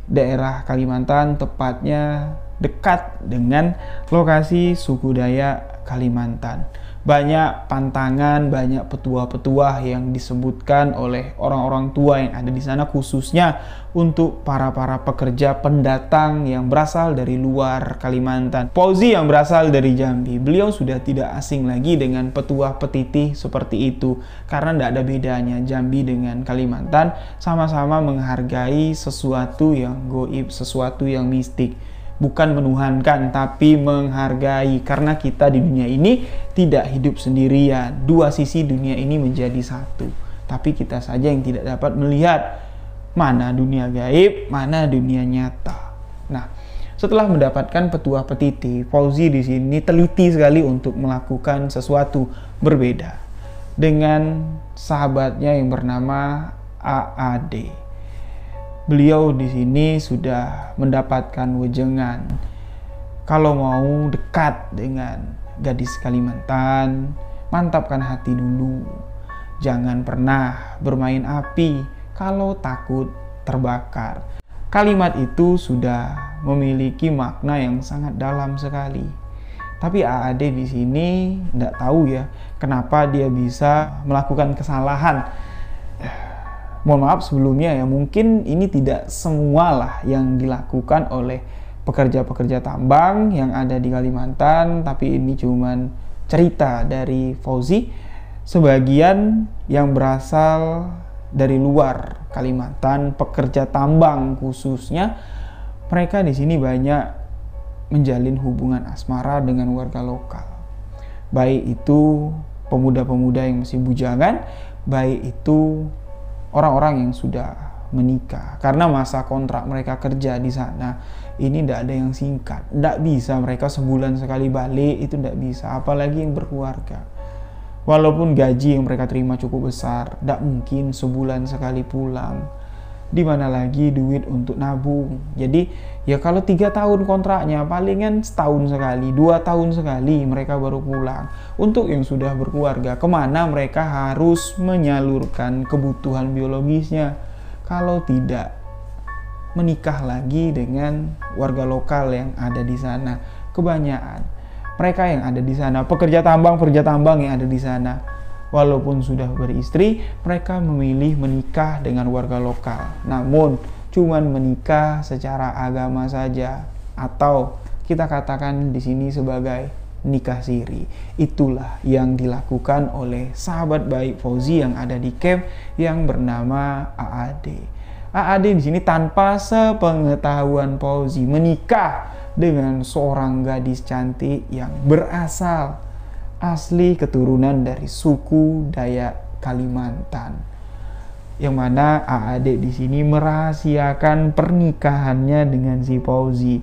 daerah Kalimantan, tepatnya dekat dengan lokasi suku Dayak Kalimantan. Banyak pantangan, banyak petuah-petuah yang disebutkan oleh orang-orang tua yang ada di sana, khususnya untuk para pekerja pendatang yang berasal dari luar Kalimantan. Fauzi yang berasal dari Jambi, beliau sudah tidak asing lagi dengan petuah petitih seperti itu, karena tidak ada bedanya Jambi dengan Kalimantan, sama-sama menghargai sesuatu yang goib, sesuatu yang mistik. Bukan menuhankan, tapi menghargai, karena kita di dunia ini tidak hidup sendirian. Dua sisi dunia ini menjadi satu, tapi kita saja yang tidak dapat melihat mana dunia gaib, mana dunia nyata. Nah, setelah mendapatkan petuah petiti, Fauzi di sini teliti sekali untuk melakukan sesuatu berbeda dengan sahabatnya yang bernama AAD. Beliau di sini sudah mendapatkan wejangan, kalau mau dekat dengan gadis Kalimantan, mantapkan hati dulu. Jangan pernah bermain api kalau takut terbakar. Kalimat itu sudah memiliki makna yang sangat dalam sekali. Tapi AAD di sini tidak tahu ya kenapa dia bisa melakukan kesalahan. Mohon maaf sebelumnya ya, mungkin ini tidak semua lah yang dilakukan oleh pekerja-pekerja tambang yang ada di Kalimantan, tapi ini cuman cerita dari Fauzi, sebagian yang berasal dari luar Kalimantan, pekerja tambang khususnya, mereka di sini banyak menjalin hubungan asmara dengan warga lokal. Baik itu pemuda-pemuda yang masih bujangan, baik itu orang-orang yang sudah menikah. Karena masa kontrak mereka kerja di sana ini tidak ada yang singkat. Tidak bisa mereka sebulan sekali balik, itu tidak bisa. Apalagi yang berkeluarga. Walaupun gaji yang mereka terima cukup besar, tidak mungkin sebulan sekali pulang. Dimana lagi duit untuk nabung. Jadi ya kalau 3 tahun kontraknya, palingan setahun sekali, 2 tahun sekali mereka baru pulang. Untuk yang sudah berkeluarga, kemana mereka harus menyalurkan kebutuhan biologisnya? Kalau tidak, menikah lagi dengan warga lokal yang ada di sana. Kebanyakan mereka yang ada di sana, pekerja tambang yang ada di sana, walaupun sudah beristri, mereka memilih menikah dengan warga lokal. Namun, cuman menikah secara agama saja, atau kita katakan di sini sebagai nikah siri. Itulah yang dilakukan oleh sahabat baik Fauzi yang ada di camp yang bernama AAD. AAD di sini tanpa sepengetahuan Fauzi menikah dengan seorang gadis cantik yang berasal asli keturunan dari suku Dayak Kalimantan. Yang mana AAD di sini merahasiakan pernikahannya dengan si Fauzi.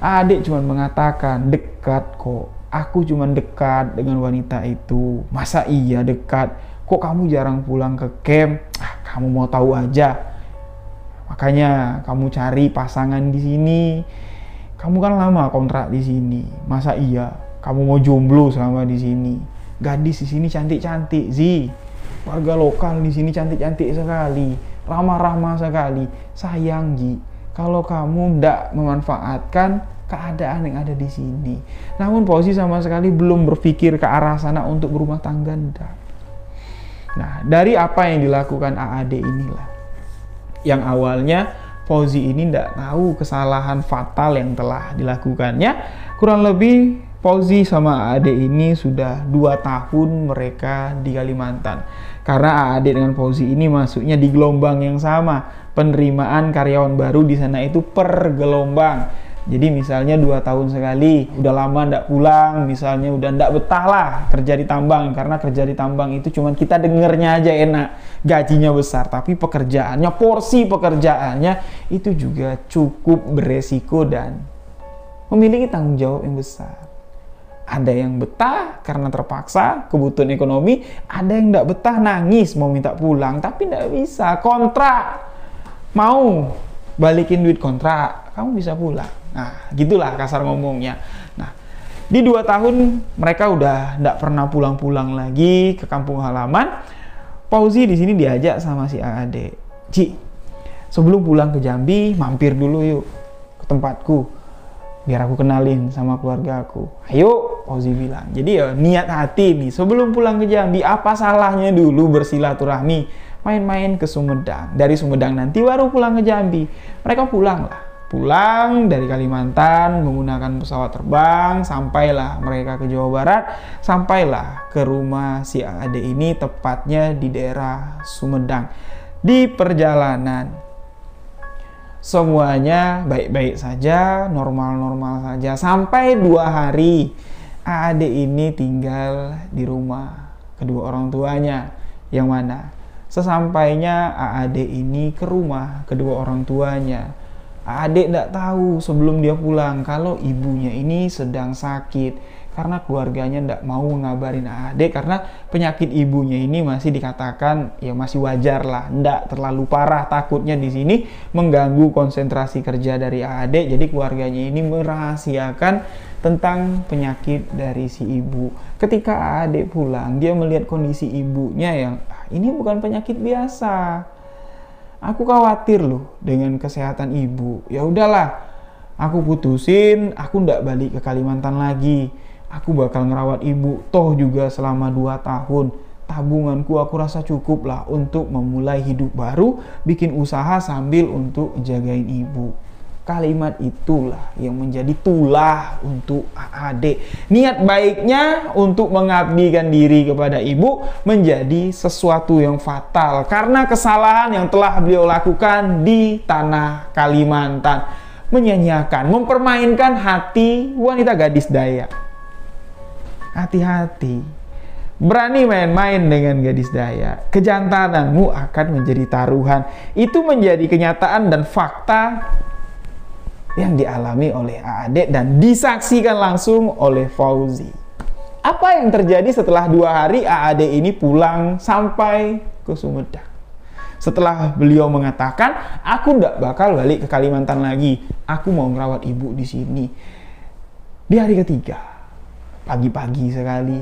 AAD cuma mengatakan, dekat kok. Aku cuma dekat dengan wanita itu. Masa iya dekat? Kok kamu jarang pulang ke camp? Kamu mau tahu aja. Makanya kamu cari pasangan di sini. Kamu kan lama kontrak di sini. Masa iya kamu mau jomblo selama di sini? Gadis di sini cantik-cantik, Zi. Warga lokal di sini cantik-cantik sekali, ramah-ramah sekali. Sayang, Ji, kalau kamu tidak memanfaatkan keadaan yang ada di sini. Namun Fauzi sama sekali belum berpikir ke arah sana untuk berumah tangga. Nah, dari apa yang dilakukan AAD inilah yang awalnya Fauzi ini tidak tahu kesalahan fatal yang telah dilakukannya. Kurang lebih Fauzi sama AAD ini sudah 2 tahun mereka di Kalimantan. Karena AAD dengan Fauzi ini masuknya di gelombang yang sama. Penerimaan karyawan baru di sana itu per gelombang. Jadi misalnya 2 tahun sekali, udah lama ndak pulang, misalnya udah ndak betah lah kerja di tambang. Karena kerja di tambang itu cuman kita dengernya aja enak, gajinya besar, tapi pekerjaannya, porsi pekerjaannya itu juga cukup beresiko dan memiliki tanggung jawab yang besar. Ada yang betah karena terpaksa, kebutuhan ekonomi, ada yang ndak betah nangis mau minta pulang, tapi ndak bisa, kontrak, mau balikin duit kontrak, kamu bisa pulang. Nah, gitulah kasar ngomongnya. Nah, di 2 tahun mereka udah ndak pernah pulang-pulang lagi ke kampung halaman. Fauzi di sini diajak sama si AAD, Ci, sebelum pulang ke Jambi, mampir dulu yuk ke tempatku, biar aku kenalin sama keluarga aku. Ayo, Fauzi bilang. Jadi ya niat hati nih, sebelum pulang ke Jambi, apa salahnya dulu bersilaturahmi, main-main ke Sumedang. Dari Sumedang nanti baru pulang ke Jambi. Mereka pulang lah. Pulang dari Kalimantan menggunakan pesawat terbang, sampailah mereka ke Jawa Barat, sampailah ke rumah si AAD ini, tepatnya di daerah Sumedang. Di perjalanan semuanya baik-baik saja, normal-normal saja, sampai 2 hari AAD ini tinggal di rumah kedua orang tuanya. Yang mana sesampainya AAD ini ke rumah kedua orang tuanya, adik tidak tahu sebelum dia pulang kalau ibunya ini sedang sakit, karena keluarganya tidak mau ngabarin adik karena penyakit ibunya ini masih dikatakan ya masih wajar lah, tidak terlalu parah. Takutnya di sini mengganggu konsentrasi kerja dari adik, jadi keluarganya ini merahasiakan tentang penyakit dari si ibu. Ketika adik pulang, dia melihat kondisi ibunya yang ini bukan penyakit biasa. Aku khawatir loh dengan kesehatan ibu. Ya udahlah, aku putusin, aku ndak balik ke Kalimantan lagi. Aku bakal ngerawat ibu, toh juga selama 2 tahun. Tabunganku aku rasa cukup lah untuk memulai hidup baru, bikin usaha sambil untuk jagain ibu. Kalimat itulah yang menjadi tulah untuk AAD. Niat baiknya untuk mengabdikan diri kepada ibu menjadi sesuatu yang fatal karena kesalahan yang telah beliau lakukan di tanah Kalimantan. Menyanyiakan, mempermainkan hati wanita gadis Dayak. Hati-hati. Berani main-main dengan gadis Dayak, kejantananmu akan menjadi taruhan. Itu menjadi kenyataan dan fakta yang dialami oleh AAD dan disaksikan langsung oleh Fauzi. Apa yang terjadi setelah 2 hari AAD ini pulang sampai ke Sumedang? Setelah beliau mengatakan, aku nggak bakal balik ke Kalimantan lagi, aku mau ngerawat ibu di sini. Di hari ketiga, pagi-pagi sekali,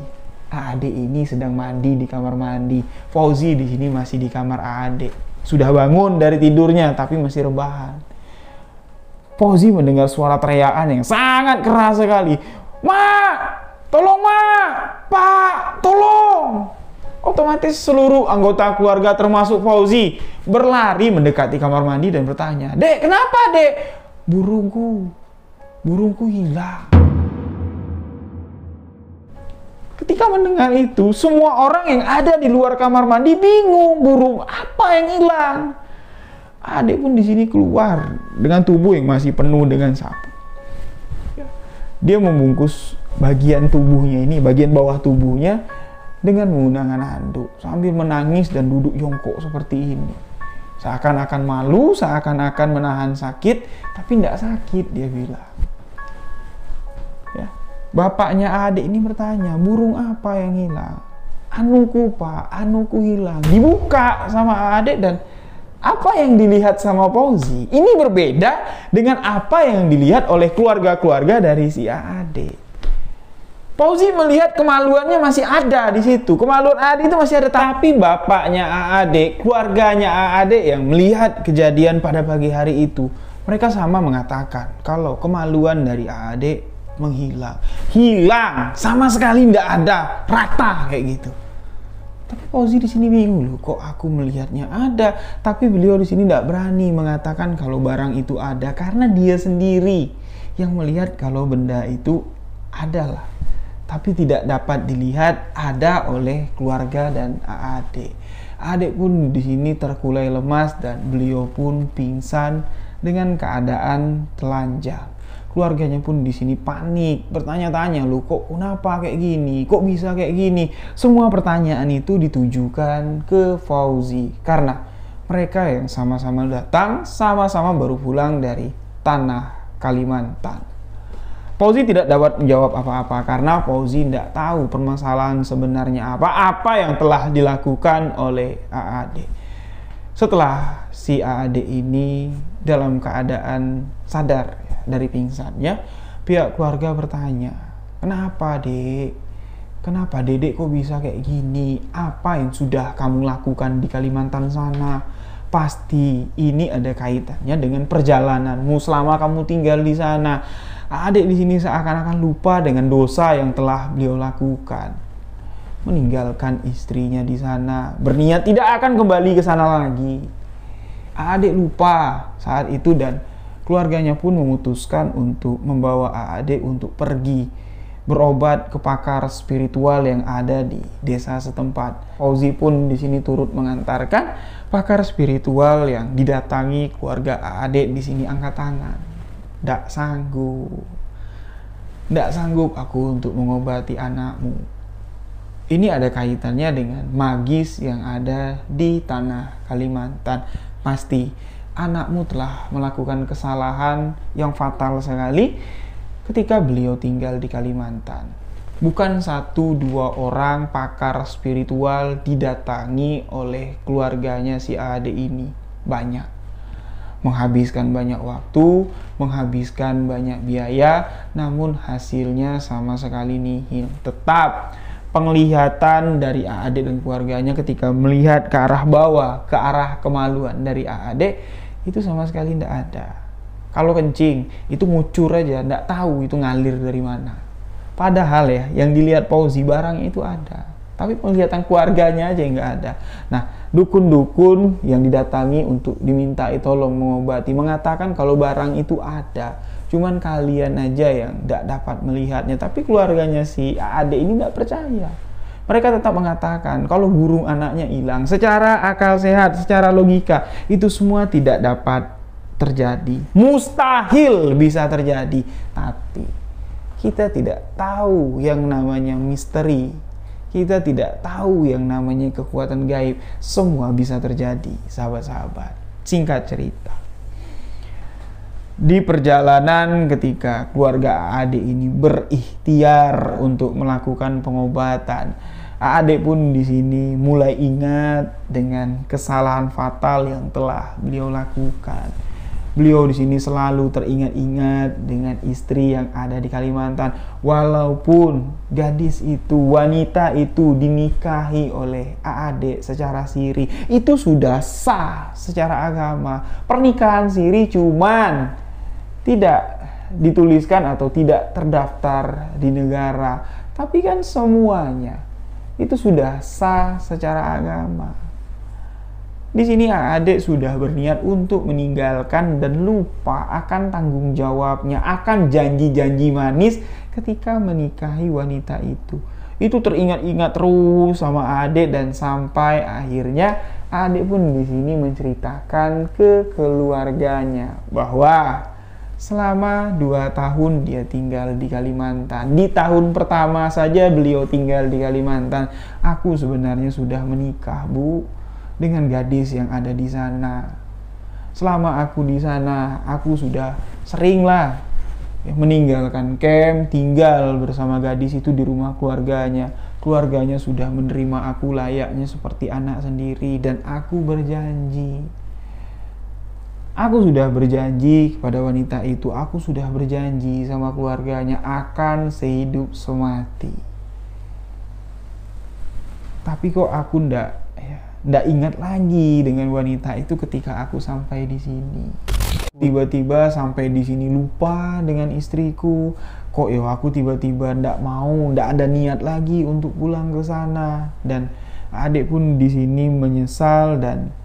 AAD ini sedang mandi di kamar mandi. Fauzi di sini masih di kamar AAD. Sudah bangun dari tidurnya, tapi masih rebahan. Fauzi mendengar suara teriakan yang sangat keras sekali. "Mak! Tolong, Mak! Pak! Tolong!" Otomatis seluruh anggota keluarga termasuk Fauzi berlari mendekati kamar mandi dan bertanya, "Dek, kenapa, Dek?" Burungku hilang." Ketika mendengar itu, semua orang yang ada di luar kamar mandi bingung, burung apa yang hilang. Adik pun di sini keluar dengan tubuh yang masih penuh dengan sapu. Dia membungkus bagian tubuhnya ini, bagian bawah tubuhnya dengan menggunakan handuk sambil menangis dan duduk jongkok seperti ini. Seakan-akan malu, seakan-akan menahan sakit, tapi tidak sakit, dia bilang. Ya. Bapaknya adik ini bertanya, "Burung apa yang hilang?" "Anuku, Pak, anuku hilang." Dibuka sama adik dan apa yang dilihat sama Fauzi ini berbeda dengan apa yang dilihat oleh keluarga-keluarga dari si AAD. Fauzi melihat kemaluannya masih ada di situ. Kemaluan AAD itu masih ada, tapi bapaknya AAD, keluarganya AAD yang melihat kejadian pada pagi hari itu, mereka sama mengatakan kalau kemaluan dari AAD menghilang. Hilang, sama sekali tidak ada, rata kayak gitu. Tapi Fauzi di sini bingung loh, kok aku melihatnya ada, tapi beliau di sini tidak berani mengatakan kalau barang itu ada karena dia sendiri yang melihat kalau benda itu adalah, tapi tidak dapat dilihat ada oleh keluarga dan AAD. Adik pun di sini terkulai lemas dan beliau pun pingsan dengan keadaan telanjang. Keluarganya pun di sini panik, bertanya-tanya, "Loh, kok kenapa kayak gini? Kok bisa kayak gini?" Semua pertanyaan itu ditujukan ke Fauzi karena mereka yang sama-sama datang, sama-sama baru pulang dari tanah Kalimantan. Fauzi tidak dapat menjawab apa-apa karena Fauzi tidak tahu permasalahan sebenarnya apa yang telah dilakukan oleh AAD. Setelah si AAD ini dalam keadaan sadar dari pingsannya, pihak keluarga bertanya, "Kenapa, Dek? Kenapa Dedek kok bisa kayak gini? Apa yang sudah kamu lakukan di Kalimantan sana? Pasti ini ada kaitannya dengan perjalananmu selama kamu tinggal di sana." Adik di sini seakan-akan lupa dengan dosa yang telah beliau lakukan. Meninggalkan istrinya di sana, berniat tidak akan kembali ke sana lagi. Adik lupa saat itu dan keluarganya pun memutuskan untuk membawa AAD untuk pergi berobat ke pakar spiritual yang ada di desa setempat. Fauzi pun di sini turut mengantarkan pakar spiritual yang didatangi keluarga AAD di sini angkat tangan. "Ndak sanggup aku untuk mengobati anakmu. Ini ada kaitannya dengan magis yang ada di tanah Kalimantan. Pasti anakmu telah melakukan kesalahan yang fatal sekali ketika beliau tinggal di Kalimantan." Bukan 1-2 orang pakar spiritual didatangi oleh keluarganya si AAD ini. Banyak. Menghabiskan banyak waktu, menghabiskan banyak biaya, namun hasilnya sama sekali nihil. Tetap penglihatan dari AAD dan keluarganya ketika melihat ke arah bawah, ke arah kemaluan dari AAD, itu sama sekali tidak ada. Kalau kencing, itu ngucur aja, tidak tahu itu ngalir dari mana. Padahal ya, yang dilihat Fauzi barang itu ada. tapi penglihatan keluarganya aja yang nggak ada. Nah, dukun-dukun yang didatangi untuk dimintai tolong mengobati mengatakan kalau barang itu ada, cuman kalian aja yang nggak dapat melihatnya. Tapi keluarganya si adik ini nggak percaya. Mereka tetap mengatakan kalau burung anaknya hilang. Secara akal sehat, secara logika, itu semua tidak dapat terjadi. Mustahil bisa terjadi. Tapi kita tidak tahu yang namanya misteri. Kita tidak tahu yang namanya kekuatan gaib. Semua bisa terjadi, sahabat-sahabat. Singkat cerita, di perjalanan ketika keluarga adik ini berikhtiar untuk melakukan pengobatan, adik pun di sini mulai ingat dengan kesalahan fatal yang telah beliau lakukan. Beliau di sini selalu teringat-ingat dengan istri yang ada di Kalimantan. Walaupun gadis itu, wanita itu dinikahi oleh adik secara siri, itu sudah sah secara agama. Pernikahan siri cuman tidak dituliskan atau tidak terdaftar di negara. Tapi kan semuanya itu sudah sah secara agama. Di sini adik sudah berniat untuk meninggalkan dan lupa akan tanggung jawabnya, akan janji-janji manis ketika menikahi wanita itu. Itu teringat-ingat terus sama adik dan sampai akhirnya adik pun di sini menceritakan ke keluarganya bahwa selama 2 tahun dia tinggal di Kalimantan. Di tahun pertama saja beliau tinggal di Kalimantan. Aku sebenarnya sudah menikah, Bu, dengan gadis yang ada di sana. Selama aku di sana, aku sudah seringlah meninggalkan camp, tinggal bersama gadis itu di rumah keluarganya. Keluarganya sudah menerima aku layaknya seperti anak sendiri, dan aku berjanji. Aku sudah berjanji kepada wanita itu, aku sudah berjanji sama keluarganya akan sehidup semati. Tapi kok aku ndak ingat lagi dengan wanita itu ketika aku sampai di sini. Tiba-tiba sampai di sini lupa dengan istriku. Kok ya aku tiba-tiba ndak ada niat lagi untuk pulang ke sana. Dan adik pun di sini menyesal dan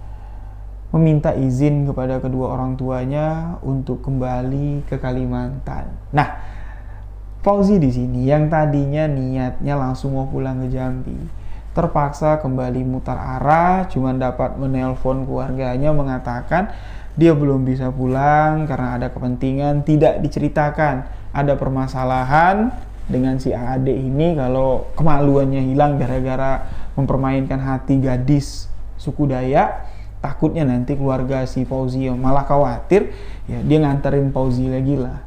meminta izin kepada kedua orang tuanya untuk kembali ke Kalimantan. Nah, Fauzi di sini yang tadinya niatnya langsung mau pulang ke Jambi, terpaksa kembali mutar arah, cuman dapat menelpon keluarganya mengatakan dia belum bisa pulang karena ada kepentingan. Tidak diceritakan ada permasalahan dengan si adik ini kalau kemaluannya hilang gara-gara mempermainkan hati gadis suku Dayak. Takutnya nanti keluarga si Fauzi malah khawatir, ya dia nganterin Fauzi lagi lah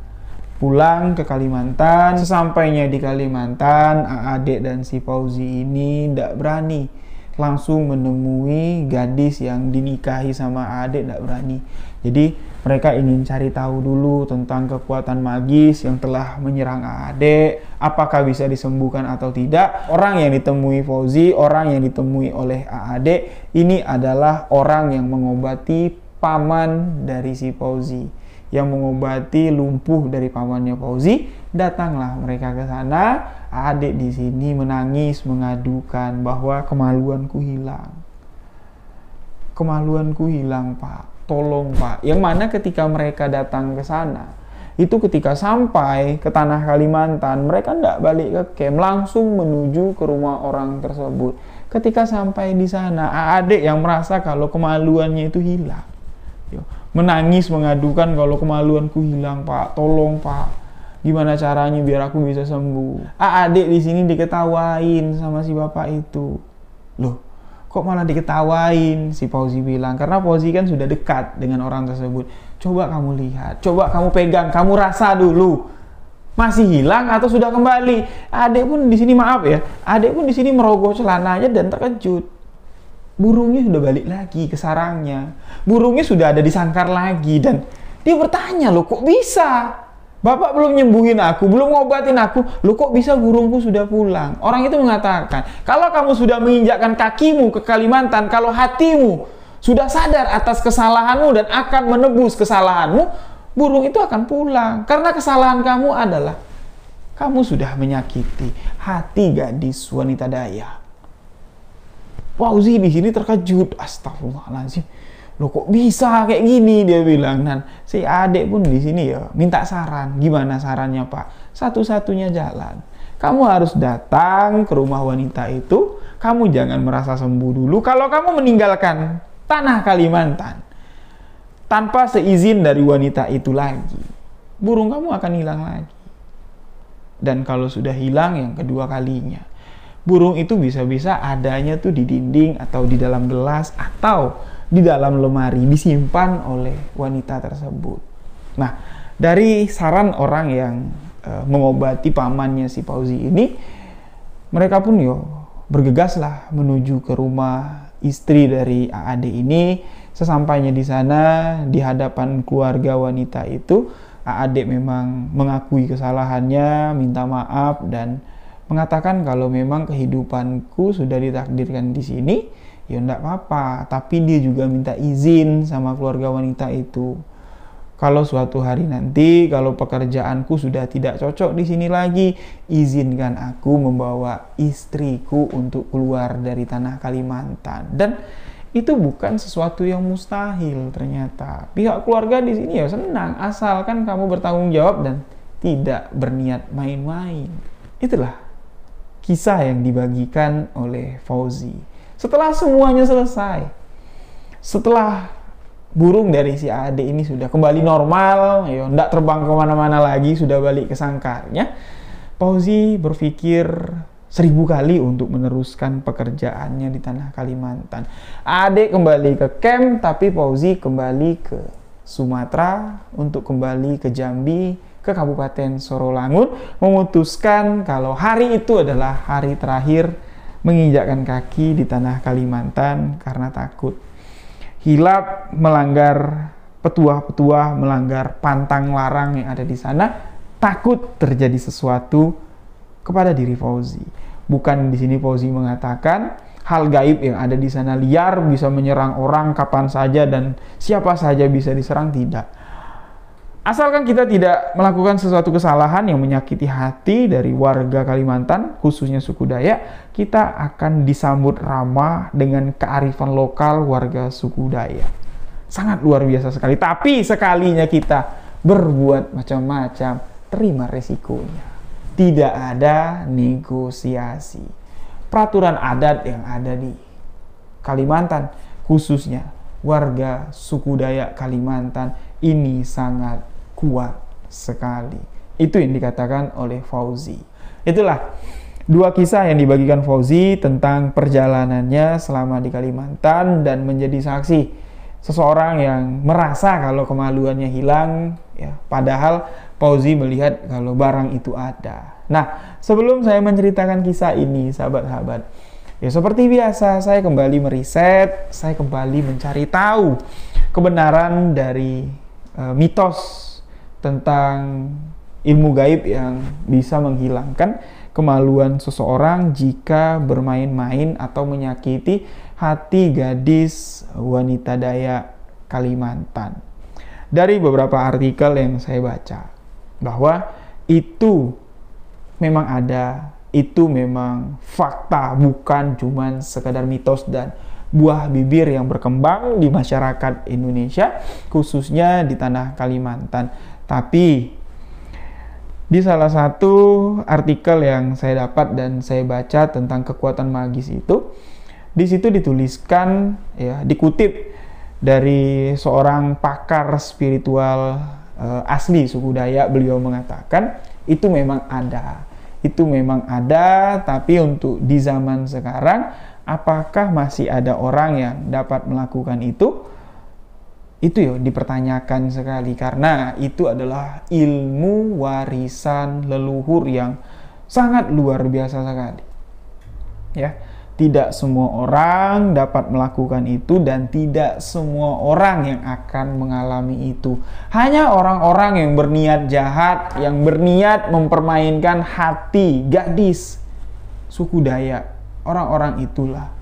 pulang ke Kalimantan. Sesampainya di Kalimantan, adik dan si Fauzi ini tidak berani langsung menemui gadis yang dinikahi sama adik, tidak berani. Jadi mereka ingin cari tahu dulu tentang kekuatan magis yang telah menyerang adik, apakah bisa disembuhkan atau tidak. Orang yang ditemui Fauzi, orang yang ditemui oleh adik ini adalah orang yang mengobati paman dari si Fauzi, yang mengobati lumpuh dari pamannya Fauzi. Datanglah mereka ke sana. Adik di sini menangis mengadukan bahwa kemaluanku hilang. Kemaluanku hilang, Pak. Tolong, Pak. Yang mana ketika mereka datang ke sana, itu ketika sampai ke tanah Kalimantan, mereka tidak balik ke camp, langsung menuju ke rumah orang tersebut. Ketika sampai di sana, adik yang merasa kalau kemaluannya itu hilang, menangis mengadukan kalau kemaluanku hilang, Pak. Tolong, Pak. Gimana caranya biar aku bisa sembuh? Adik di sini diketawain sama si bapak itu. Loh, kok malah diketawain? Si Fauzi bilang, karena Fauzi kan sudah dekat dengan orang tersebut. Coba kamu lihat, coba kamu pegang, kamu rasa dulu. Masih hilang atau sudah kembali? Adik pun di sini, maaf ya, adik pun di sini merogoh celananya dan terkejut. Burungnya sudah balik lagi ke sarangnya. Burungnya sudah ada di sangkar lagi. Dan dia bertanya, loh kok bisa? Bapak belum nyembuhin aku, belum ngobatin aku, loh kok bisa burungku sudah pulang? Orang itu mengatakan, kalau kamu sudah menginjakkan kakimu ke Kalimantan, kalau hatimu sudah sadar atas kesalahanmu dan akan menebus kesalahanmu, burung itu akan pulang. Karena kesalahan kamu adalah kamu sudah menyakiti hati gadis wanita Dayak. Fauzi di sini terkejut. Astagfirullahaladzim, loh kok bisa kayak gini, dia bilang. Dan si adik pun di sini ya minta saran. Gimana sarannya Pak? Satu-satunya jalan, kamu harus datang ke rumah wanita itu. Kamu jangan merasa sembuh dulu. Kalau kamu meninggalkan tanah Kalimantan tanpa seizin dari wanita itu lagi, burung kamu akan hilang lagi. Dan kalau sudah hilang yang kedua kalinya, burung itu bisa-bisa adanya tuh di dinding atau di dalam gelas atau di dalam lemari, disimpan oleh wanita tersebut. Nah, dari saran orang yang mengobati pamannya si Fauzi ini, mereka pun bergegas lah menuju ke rumah istri dari AAD ini. Sesampainya di sana, di hadapan keluarga wanita itu, AAD memang mengakui kesalahannya, minta maaf, dan mengatakan kalau memang kehidupanku sudah ditakdirkan di sini, ya enggak apa-apa. Tapi dia juga minta izin sama keluarga wanita itu. Kalau suatu hari nanti, kalau pekerjaanku sudah tidak cocok di sini lagi, izinkan aku membawa istriku untuk keluar dari tanah Kalimantan. Dan itu bukan sesuatu yang mustahil ternyata. Pihak keluarga di sini ya senang, asalkan kamu bertanggung jawab dan tidak berniat main-main. Itulah kisah yang dibagikan oleh Fauzi. Setelah semuanya selesai, setelah burung dari si adik ini sudah kembali normal, tidak terbang kemana-mana lagi, sudah balik ke sangkarnya, Fauzi berpikir 1000 kali untuk meneruskan pekerjaannya di tanah Kalimantan. Adik kembali ke camp, tapi Fauzi kembali ke Sumatera untuk kembali ke Jambi, ke Kabupaten Sorolangun, memutuskan kalau hari itu adalah hari terakhir menginjakkan kaki di tanah Kalimantan karena takut hilap, melanggar petuah-petuah, melanggar pantang larang yang ada di sana, takut terjadi sesuatu kepada diri Fauzi. Bukan di sini Fauzi mengatakan hal gaib yang ada di sana liar, bisa menyerang orang kapan saja dan siapa saja bisa diserang, tidak. Asalkan kita tidak melakukan sesuatu kesalahan yang menyakiti hati dari warga Kalimantan, khususnya suku Dayak, kita akan disambut ramah dengan kearifan lokal warga suku Dayak. Sangat luar biasa sekali. Tapi sekalinya kita berbuat macam-macam, terima resikonya. Tidak ada negosiasi. Peraturan adat yang ada di Kalimantan, khususnya warga suku Dayak Kalimantan, ini sangat kuat sekali. Itu yang dikatakan oleh Fauzi. Itulah dua kisah yang dibagikan Fauzi tentang perjalanannya selama di Kalimantan dan menjadi saksi seseorang yang merasa kalau kemaluannya hilang, ya, padahal Fauzi melihat kalau barang itu ada. Nah, sebelum saya menceritakan kisah ini, sahabat-sahabat, ya seperti biasa saya kembali meriset, saya kembali mencari tahu kebenaran dari mitos tentang ilmu gaib yang bisa menghilangkan kemaluan seseorang jika bermain-main atau menyakiti hati gadis wanita Dayak Kalimantan. Dari beberapa artikel yang saya baca, bahwa itu memang ada, itu memang fakta, bukan cuman sekadar mitos dan buah bibir yang berkembang di masyarakat Indonesia, khususnya di tanah Kalimantan. Tapi di salah satu artikel yang saya dapat dan saya baca tentang kekuatan magis itu, di situ dituliskan, ya, dikutip dari seorang pakar spiritual asli suku Dayak. Beliau mengatakan itu memang ada, itu memang ada. Tapi untuk di zaman sekarang, apakah masih ada orang yang dapat melakukan itu? Itu ya dipertanyakan sekali, karena itu adalah ilmu warisan leluhur yang sangat luar biasa sekali. Ya, tidak semua orang dapat melakukan itu dan tidak semua orang yang akan mengalami itu. Hanya orang-orang yang berniat jahat, yang berniat mempermainkan hati gadis suku Dayak. Orang-orang itulah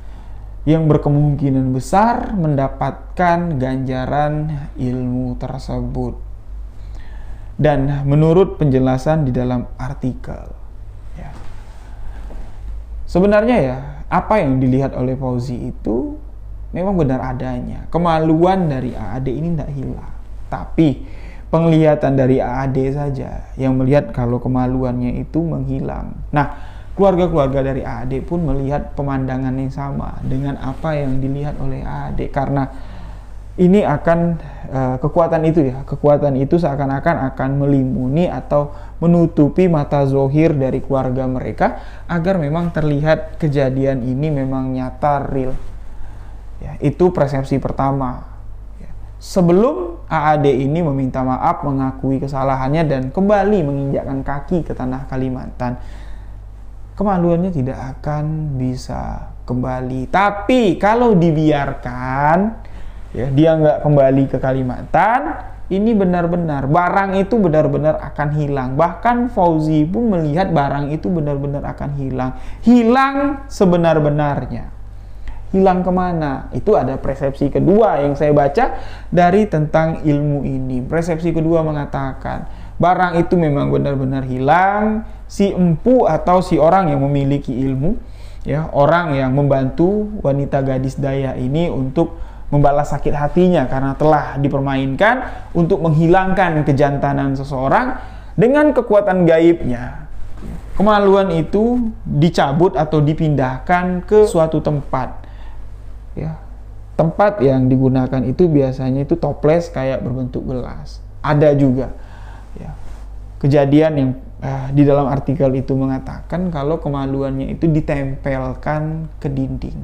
yang berkemungkinan besar mendapatkan ganjaran ilmu tersebut. Dan menurut penjelasan di dalam artikel, ya, sebenarnya ya apa yang dilihat oleh Fauzi itu memang benar adanya. Kemaluan dari AAD ini tidak hilang, tapi penglihatan dari AAD saja yang melihat kalau kemaluannya itu menghilang. Nah, keluarga-keluarga dari AAD pun melihat pemandangan yang sama dengan apa yang dilihat oleh AAD, karena ini akan kekuatan itu seakan-akan akan melimuni atau menutupi mata zohir dari keluarga mereka agar memang terlihat kejadian ini memang nyata, real. Ya, itu persepsi pertama. Ya. Sebelum AAD ini meminta maaf, mengakui kesalahannya dan kembali menginjakkan kaki ke tanah Kalimantan, kemaluannya tidak akan bisa kembali. Tapi kalau dibiarkan, ya, dia nggak kembali ke Kalimantan, ini benar-benar barang itu benar-benar akan hilang. Bahkan Fauzi pun melihat barang itu benar-benar akan hilang. Hilang sebenar-benarnya. Hilang kemana? Itu ada persepsi kedua yang saya baca dari tentang ilmu ini. Persepsi kedua mengatakan barang itu memang benar-benar hilang. Si empu atau si orang yang memiliki ilmu, ya, orang yang membantu wanita gadis daya ini untuk membalas sakit hatinya karena telah dipermainkan, untuk menghilangkan kejantanan seseorang dengan kekuatan gaibnya. Kemaluan itu dicabut atau dipindahkan ke suatu tempat. Ya, tempat yang digunakan itu biasanya itu toples kayak berbentuk gelas. Ada juga, ya, kejadian yang di dalam artikel itu mengatakan kalau kemaluannya itu ditempelkan ke dinding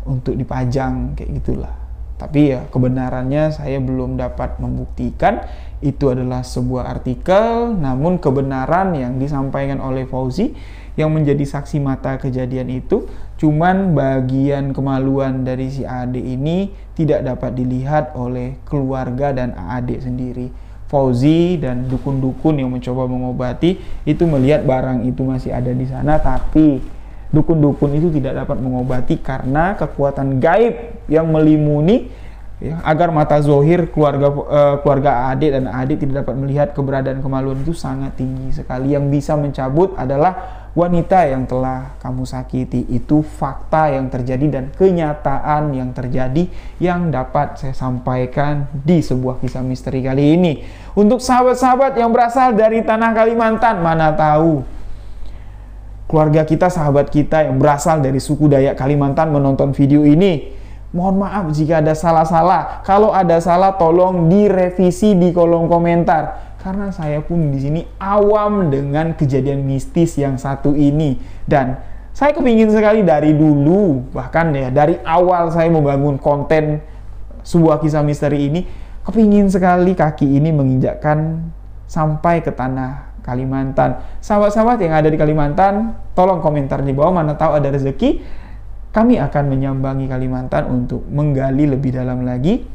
untuk dipajang kayak gitulah. Tapi ya kebenarannya saya belum dapat membuktikan itu adalah sebuah artikel, namun kebenaran yang disampaikan oleh Fauzi yang menjadi saksi mata kejadian itu, cuman bagian kemaluan dari si AAD ini tidak dapat dilihat oleh keluarga dan AAD sendiri. Fauzi dan dukun-dukun yang mencoba mengobati itu melihat barang itu masih ada di sana, tapi dukun-dukun itu tidak dapat mengobati karena kekuatan gaib yang melimuni, ya, agar mata zohir keluarga AAD dan AAD tidak dapat melihat keberadaan kemaluan itu sangat tinggi sekali. Yang bisa mencabut adalah wanita yang telah kamu sakiti. Itu fakta yang terjadi dan kenyataan yang terjadi yang dapat saya sampaikan di sebuah kisah misteri kali ini. Untuk sahabat-sahabat yang berasal dari tanah Kalimantan, mana tahu keluarga kita, sahabat kita yang berasal dari suku Dayak Kalimantan menonton video ini. Mohon maaf jika ada salah-salah. Kalau ada salah tolong direvisi di kolom komentar. Karena saya pun di sini awam dengan kejadian mistis yang satu ini. Dan saya kepingin sekali dari dulu, bahkan ya dari awal saya membangun konten sebuah kisah misteri ini, kepingin sekali kaki ini menginjakkan sampai ke tanah Kalimantan. Sahabat-sahabat yang ada di Kalimantan, tolong komentar di bawah, mana tahu ada rezeki. Kami akan menyambangi Kalimantan untuk menggali lebih dalam lagi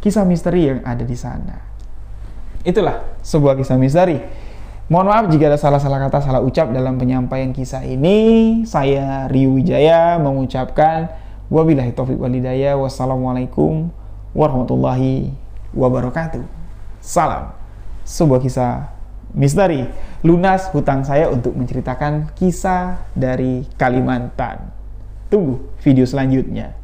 kisah misteri yang ada di sana. Itulah sebuah kisah misteri. Mohon maaf jika ada salah-salah kata, salah ucap dalam penyampaian kisah ini. Saya Rio Wijaya mengucapkan wabillahi taufiq wal hidayah. Wassalamualaikum warahmatullahi wabarakatuh. Salam sebuah kisah misteri. Lunas hutang saya untuk menceritakan kisah dari Kalimantan. Tunggu video selanjutnya.